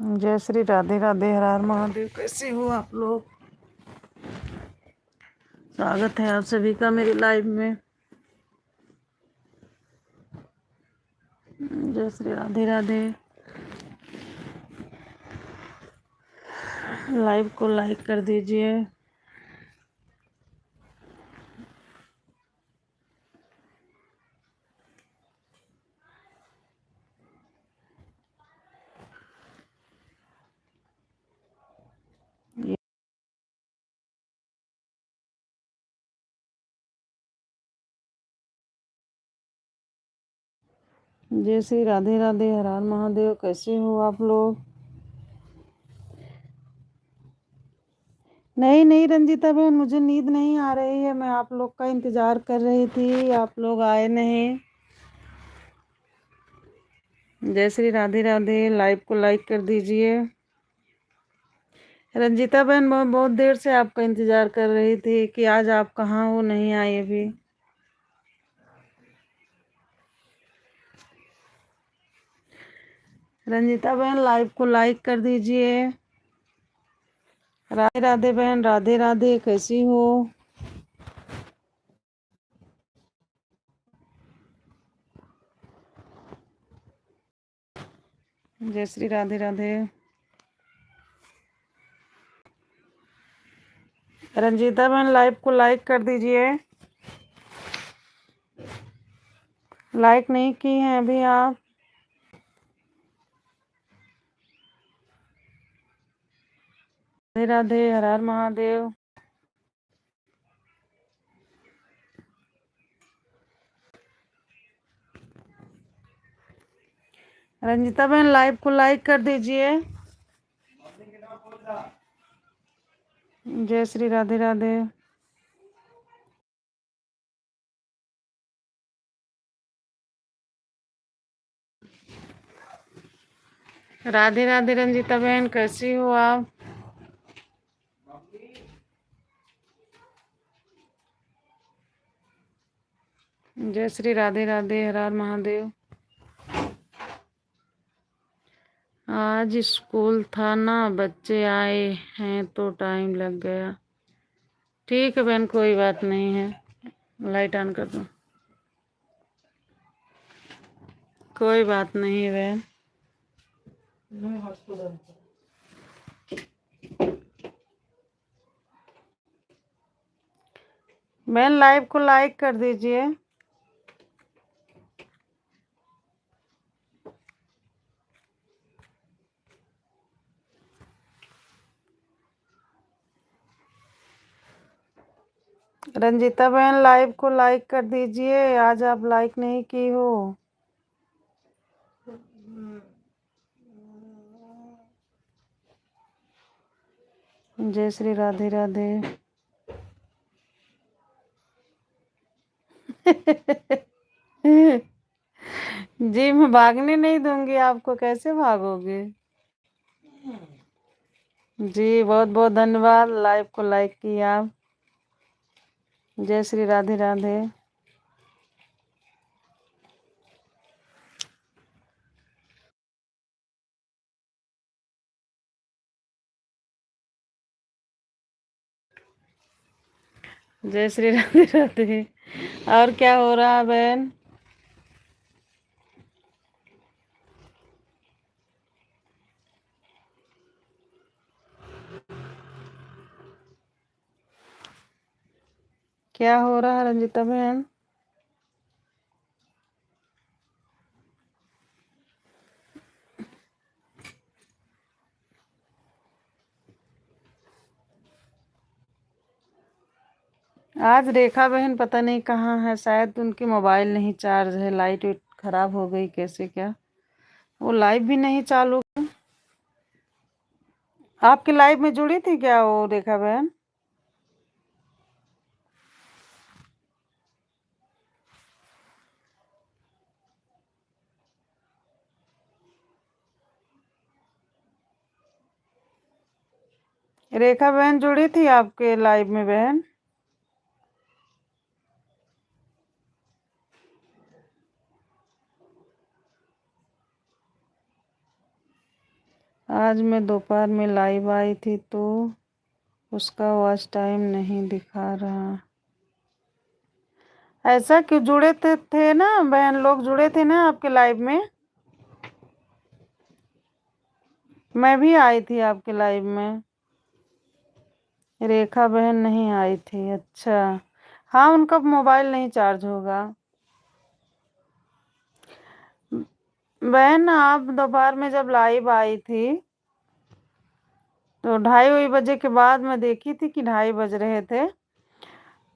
जय श्री राधे राधे, हर हर महादेव। कैसे हो आप लोग? स्वागत है आप सभी का मेरे लाइव में। जय श्री राधे राधे। लाइव को लाइक कर दीजिए। जय श्री राधे राधे, हर हर महादेव। कैसे हो आप लोग? नहीं नहीं रंजीता बहन, मुझे नींद नहीं आ रही है। मैं आप लोग का इंतजार कर रही थी, आप लोग आए नहीं। जय श्री राधे राधे। लाइव को लाइक कर दीजिए। रंजीता बहन, मैं बहुत देर से आपका इंतजार कर रही थी कि आज आप कहाँ हो, नहीं आए अभी। रंजीता बहन, लाइव को लाइक कर दीजिए। राधे राधे बहन, राधे राधे। कैसी हो? जय श्री राधे राधे। रंजीता बहन, लाइव को लाइक कर दीजिए। लाइक नहीं की हैं अभी आप। राधे राधे, हर हर महादेव। रंजिता बहन लाइव को लाइक कर दीजिए। जय श्री राधे राधे। राधे राधे रंजिता बहन, कैसी हो आप? जय श्री राधे राधे, हर हर महादेव। आज स्कूल था ना, बच्चे आए हैं तो टाइम लग गया। ठीक है बहन, कोई बात नहीं है। लाइट ऑन कर दो। कोई बात नहीं है बहन। बहन लाइव को लाइक कर दीजिए। रंजीता बहन लाइव को लाइक कर दीजिए, आज आप लाइक नहीं की हो। जय श्री राधे राधे। जी मैं भागने नहीं दूंगी आपको, कैसे भागोगे? जी बहुत बहुत धन्यवाद, लाइव को लाइक किया आप। जय श्री राधे राधे। जय श्री राधे राधे। और क्या हो रहा है बहन? क्या हो रहा है रंजिता बहन? आज रेखा बहन पता नहीं कहाँ है, शायद उनकी मोबाइल नहीं चार्ज है, लाइट खराब हो गई कैसे क्या। वो लाइव भी नहीं चालू। आपकी लाइव में जुड़ी थी क्या वो रेखा बहन? रेखा बहन जुड़ी थी आपके लाइव में बहन? आज मैं दोपहर में लाइव आई थी तो उसका वॉच टाइम नहीं दिखा रहा। ऐसा क्यों? जुड़े थे ना बहन, लोग जुड़े थे ना आपके लाइव में। मैं भी आई थी आपके लाइव में। रेखा बहन नहीं आई थी, अच्छा। हाँ उनका मोबाइल नहीं चार्ज होगा। बहन आप दोपहर में जब लाइव आई थी तो 2:30 बजे के बाद मैं देखी थी कि 2:30 बज रहे थे,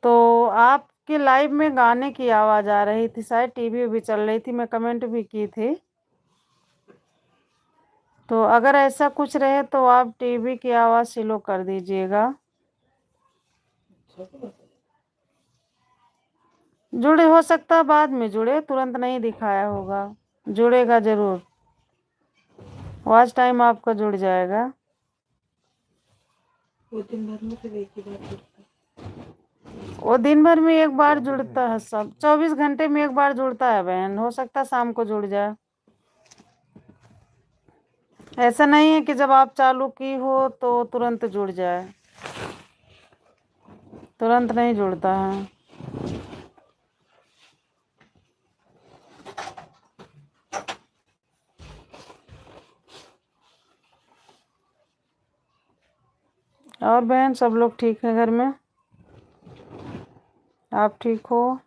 तो आपके लाइव में गाने की आवाज़ आ रही थी, शायद टीवी भी चल रही थी, मैं कमेंट भी की थी। तो अगर ऐसा कुछ रहे तो आप टीवी की आवाज़ स्लो कर दीजिएगा। जुड़े हो सकता है बाद में जुड़े, तुरंत नहीं दिखाया होगा। जुड़ेगा जरूर, वॉच टाइम आपका जुड़ जाएगा। वो दिन भर में सिर्फ एक ही बार जुड़ता है। वो दिन भर में एक बार जुड़ता है, सब 24 घंटे में एक बार जुड़ता है बहन, हो सकता है शाम को जुड़ जाए। ऐसा नहीं है कि जब आप चालू की हो तो तुरंत जुड़ जाए, तुरंत नहीं जुड़ता है। और बहन सब लोग ठीक है घर में? आप ठीक हो?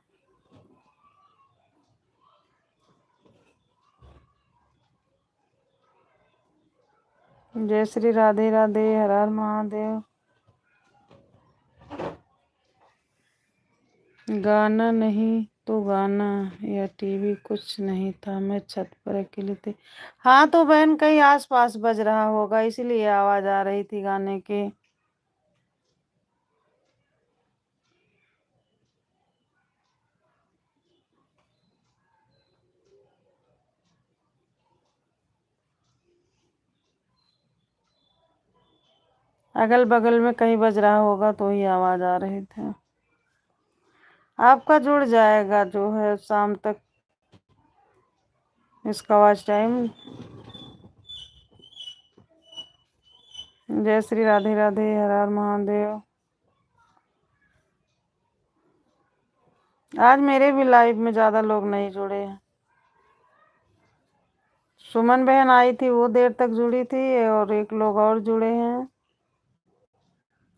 जय श्री राधे राधे, हर हर महादेव। गाना नहीं तो गाना या टीवी कुछ नहीं था, मैं छत पर अकेली थी। हाँ तो बहन कहीं आस पास बज रहा होगा, इसीलिए आवाज आ रही थी गाने की। अगल बगल में कहीं बज रहा होगा तो ही आवाज आ रही थी। आपका जुड़ जाएगा जो है शाम तक इसका वॉच टाइम। जय श्री राधे राधे, हर हर महादेव। आज मेरे भी लाइव में ज्यादा लोग नहीं जुड़े हैं। सुमन बहन आई थी, वो देर तक जुड़ी थी, और एक लोग और जुड़े हैं,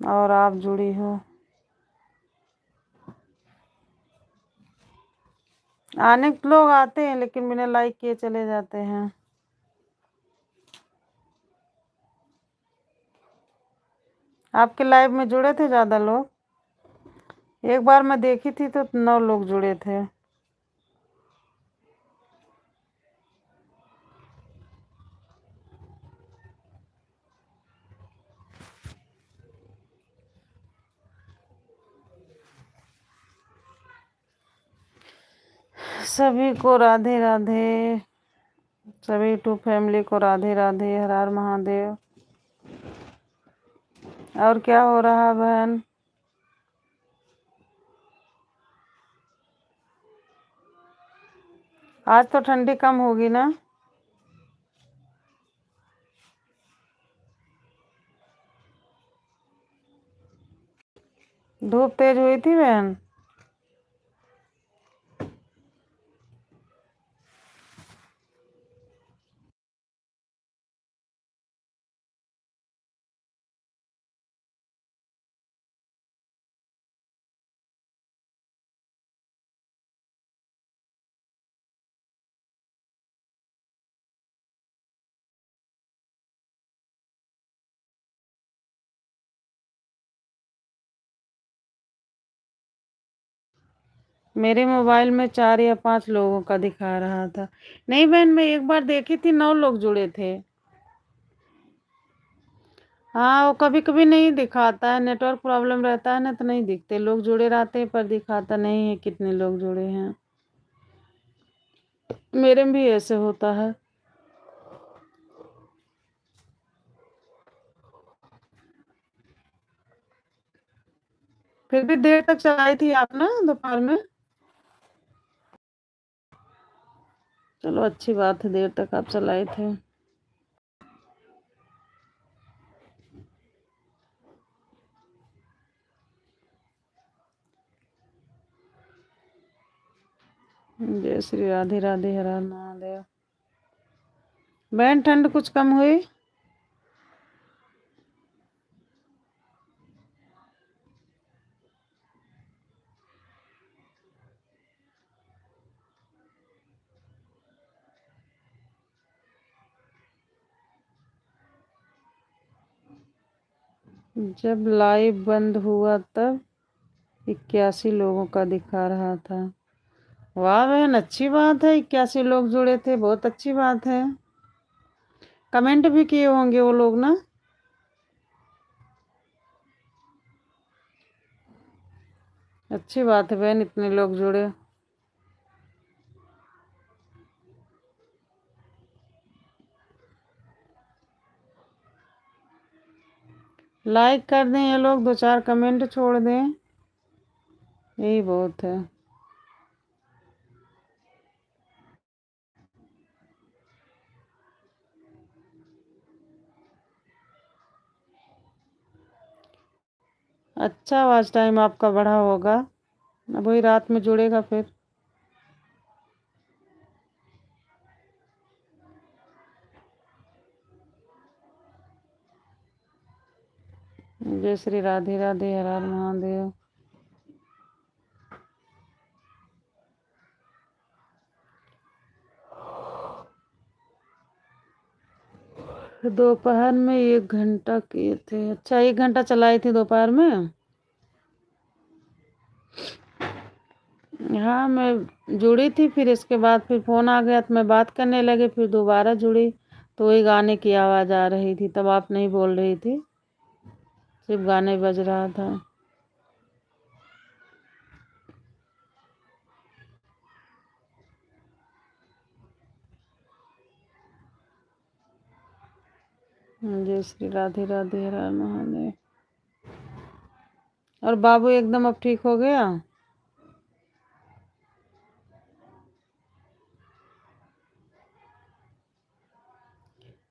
और आप जुड़ी हो। आने के लोग आते हैं लेकिन बिना लाइक किए चले जाते हैं। आपके लाइव में जुड़े थे ज्यादा लोग? एक बार मैं देखी थी तो 9 लोग जुड़े थे। सभी को राधे राधे, सभी टू फैमिली को राधे राधे, हर हर महादेव। और क्या हो रहा है बहन? आज तो ठंडी कम होगी ना? धूप तेज हुई थी बहन? मेरे मोबाइल में 4 या 5 लोगों का दिखा रहा था। नहीं बहन, मैं एक बार देखी थी 9 लोग जुड़े थे। हाँ वो कभी कभी नहीं दिखाता है, नेटवर्क प्रॉब्लम रहता है ना तो नहीं दिखते, लोग जुड़े रहते हैं पर दिखाता नहीं है कितने लोग जुड़े हैं। मेरे में भी ऐसे होता है। फिर भी देर तक चलाई थी आप ना दोपहर में? चलो अच्छी बात है, देर तक आप चलाए थे। जय श्री राधे राधे, हर हर महादेव। बहन ठंड कुछ कम हुई? जब लाइव बंद हुआ तब 81 लोगों का दिखा रहा था। वाह बहन, अच्छी बात है, 81 लोग जुड़े थे, बहुत अच्छी बात है। कमेंट भी किए होंगे वो लोग ना? अच्छी बात है बहन, इतने लोग जुड़े। लाइक कर दें ये लोग, 2-4 कमेंट छोड़ दें, यही बहुत है। अच्छा वॉच टाइम आपका बढ़ा होगा, अब वही रात में जुड़ेगा फिर। जय श्री राधे राधे, हर हर महादेव। दोपहर में 1 घंटा किए थे। अच्छा, 1 घंटा चलाई थी दोपहर में। हाँ, मैं जुड़ी थी, फिर इसके बाद फिर फ़ोन आ गया तो मैं बात करने लगी, फिर दोबारा जुड़ी तो वही गाने की आवाज़ आ रही थी। तब आप नहीं बोल रही थी, सिर्फ गाने बज रहा था। जय श्री राधे राधे, हर हर महादेव। और बाबू एकदम अब ठीक हो गया?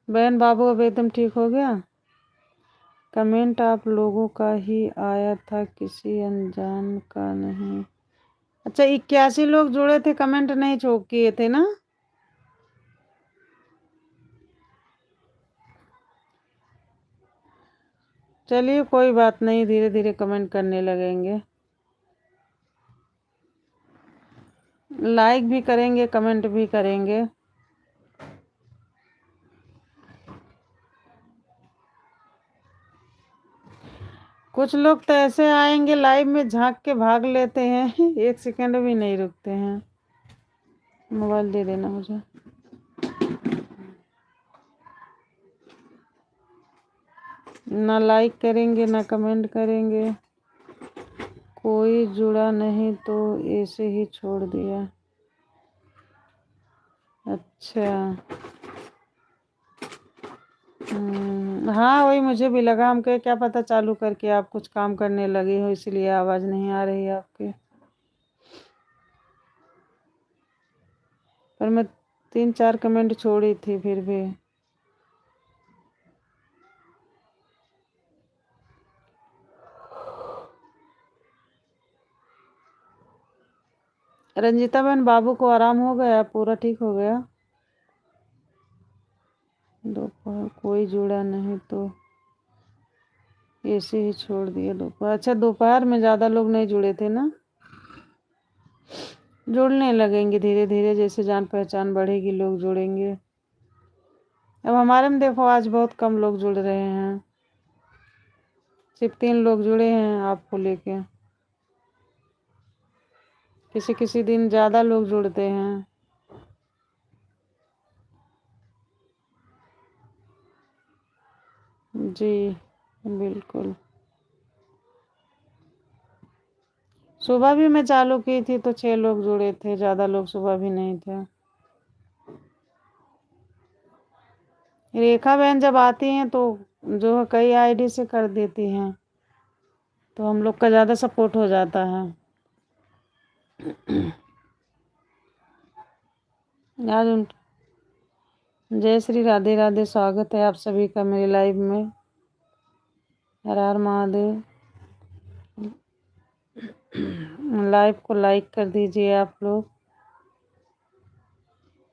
बहन, बाबू अब एकदम ठीक हो गया? कमेंट आप लोगों का ही आया था, किसी अनजान का नहीं। अच्छा, 81 लोग जुड़े थे, कमेंट नहीं छोड़ किए थे ना? चलिए कोई बात नहीं, धीरे धीरे कमेंट करने लगेंगे, लाइक भी करेंगे, कमेंट भी करेंगे। कुछ लोग तो ऐसे आएंगे लाइव में, झांक के भाग लेते हैं, 1 सेकंड भी नहीं रुकते हैं। मोबाइल दे देना मुझे। ना लाइक करेंगे ना कमेंट करेंगे, कोई जुड़ा नहीं तो ऐसे ही छोड़ दिया। अच्छा। हाँ, वही मुझे भी लगा, हम कहे क्या पता चालू करके आप कुछ काम करने लगे हो इसलिए आवाज़ नहीं आ रही आपकी। पर मैं 3-4 कमेंट छोड़ी थी फिर भी। रंजीता बहन, बाबू को आराम हो गया, पूरा ठीक हो गया? दोपहर कोई जुड़ा नहीं तो ऐसे ही छोड़ दिया दोपहर। अच्छा, दोपहर में ज़्यादा लोग नहीं जुड़े थे ना? जुड़ने लगेंगे धीरे धीरे, जैसे जान पहचान बढ़ेगी लोग जुड़ेंगे। अब हमारे में देखो, आज बहुत कम लोग जुड़ रहे हैं, सिर्फ 3 लोग जुड़े हैं आपको लेके। किसी किसी दिन ज़्यादा लोग जुड़ते हैं। जी बिल्कुल। सुबह भी मैं चालू की थी तो 6 लोग जुड़े थे, ज़्यादा लोग सुबह भी नहीं थे। रेखा बहन जब आती हैं तो जो है कई आईडी से कर देती हैं, तो हम लोग का ज़्यादा सपोर्ट हो जाता है। आज उन जय श्री राधे राधे, स्वागत है आप सभी का मेरे लाइव में। हर हर महादेव। लाइव को लाइक कर दीजिए आप लोग,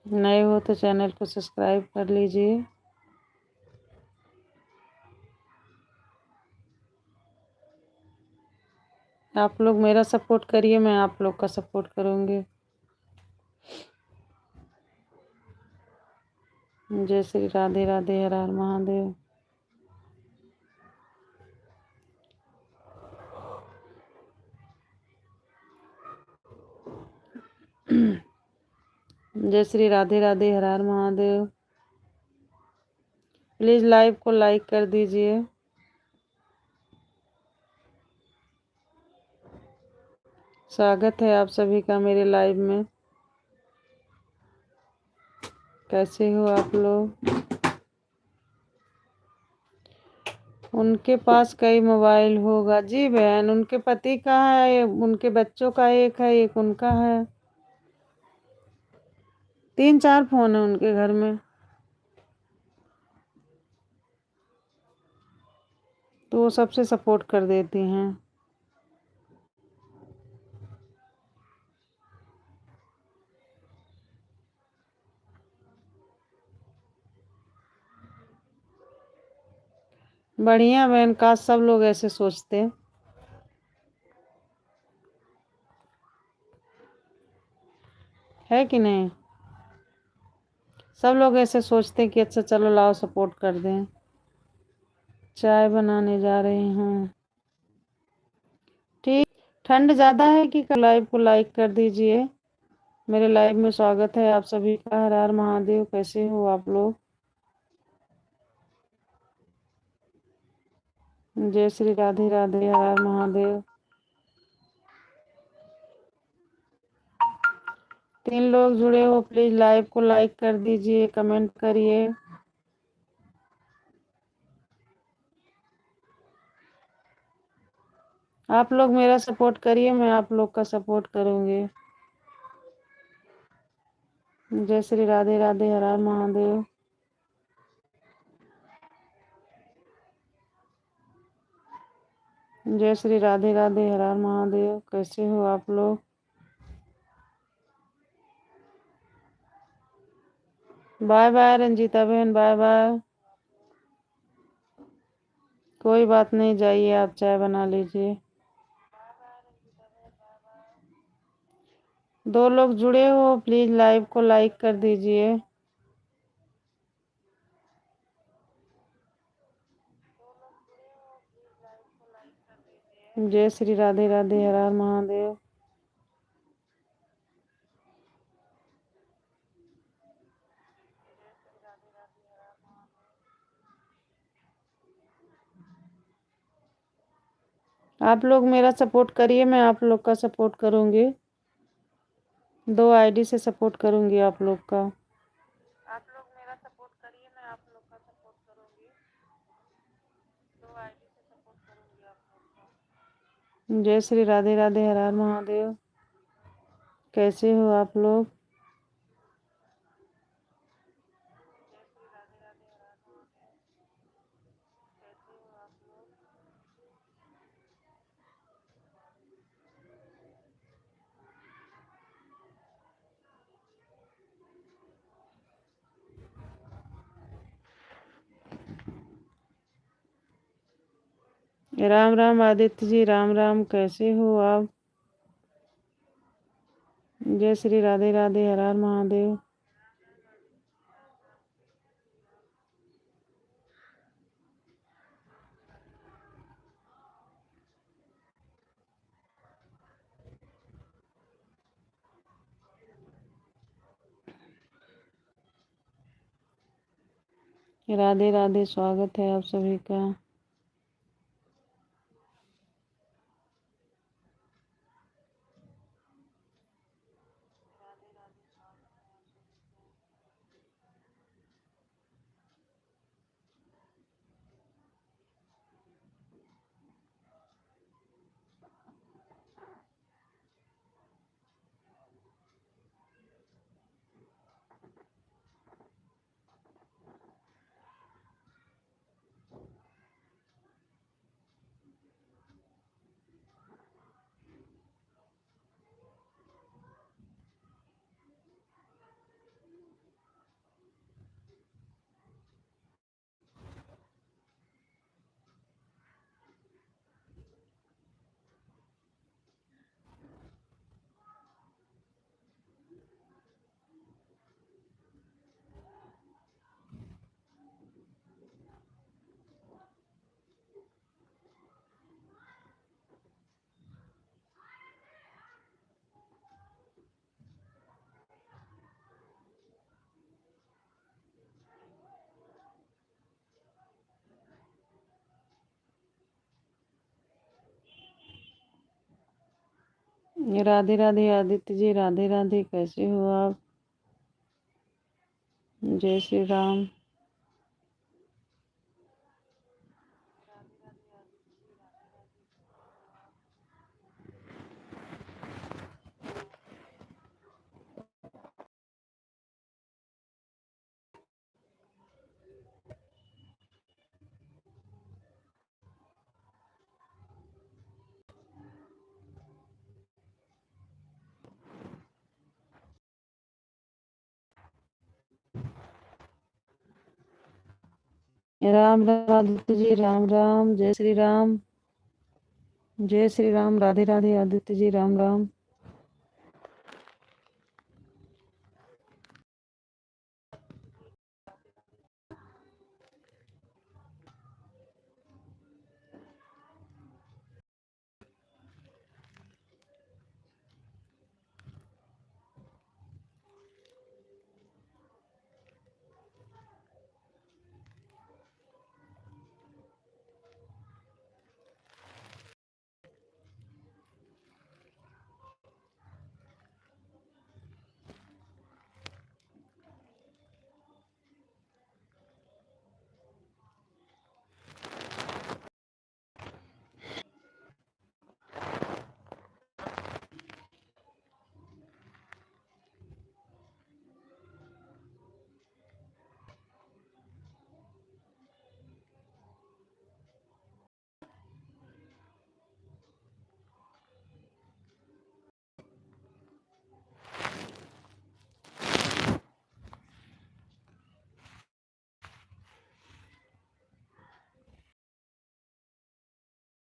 नए हो तो चैनल को सब्सक्राइब कर लीजिए। आप लोग मेरा सपोर्ट करिए, मैं आप लोग का सपोर्ट करूँगी। जय श्री राधे राधे, हर हर महादेव। जय श्री राधे राधे, हर हर महादेव। प्लीज़ लाइव को लाइक कर दीजिए। स्वागत है आप सभी का मेरे लाइव में। कैसे हो आप लोग? उनके पास कई मोबाइल होगा। जी बहन, उनके पति का है, उनके बच्चों का एक है, एक उनका है, 3-4 फोन है उनके घर में, तो वो सबसे सपोर्ट कर देती हैं। बढ़िया बहन, काश सब लोग ऐसे सोचते। है कि नहीं? सब लोग ऐसे सोचते हैं कि अच्छा चलो लाओ सपोर्ट कर दें। चाय बनाने जा रहे हैं। ठीक। ठंड ज़्यादा है कि लाइव को लाइक कर दीजिए। मेरे लाइव में स्वागत है आप सभी का। हर हर महादेव। कैसे हो आप लोग? जय श्री राधे राधे। हर हर महादेव। 3 लोग जुड़े हो, प्लीज लाइव को लाइक कर दीजिए, कमेंट करिए। आप लोग मेरा सपोर्ट करिए, मैं आप लोग का सपोर्ट करूंगी। जय श्री राधे राधे। हर हर महादेव। जय श्री राधे राधे। हर हर महादेव। कैसे हो आप लोग? बाय बाय रंजीता बहन, बाय बाय। कोई बात नहीं, जाइए आप चाय बना लीजिए। 2 लोग जुड़े हो, प्लीज लाइव को लाइक कर दीजिए। जय श्री राधे राधे। हर हर महादेव। आप लोग मेरा सपोर्ट करिए, मैं आप लोग का सपोर्ट करूंगी। 2 आईडी से सपोर्ट करूंगी आप लोग का। आप लोग मेरा सपोर्ट करिए, मैं आप लोग का सपोर्ट करूंगी। 2 आईडी से सपोर्ट करूंगी आप लोग का। जय श्री राधे राधे। हर हर महादेव। कैसे हो आप लोग? राम राम आदित्य जी, राम राम। कैसे हो आप? जय श्री राधे राधे। हर हर महादेव। राधे राधे। स्वागत है आप सभी का। राधे राधे आदित्य जी, राधे राधे। कैसे हो आप? जय श्री राम। राम राम आदित्य जी, राम राम। जय श्री राम। जय श्री राम। राधे राधे आदित्य जी, राम राम।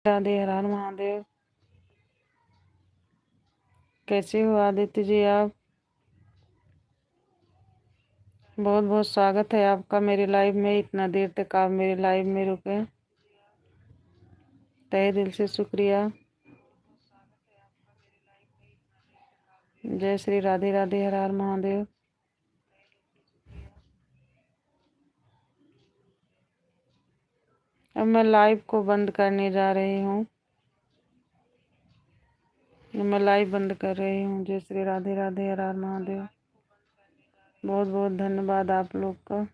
राधे हर हर महादेव। कैसे हो आदित्य जी आप? बहुत बहुत स्वागत है आपका मेरे लाइव में। इतना देर तक आप मेरे लाइव में रुके, तहे दिल से शुक्रिया। जय श्री राधे राधे हर हर महादेव। अब मैं लाइव को बंद करने जा रही हूँ। मैं लाइव बंद कर रही हूँ। जय श्री राधे राधे हर हर महादेव। बहुत बहुत धन्यवाद आप लोग का।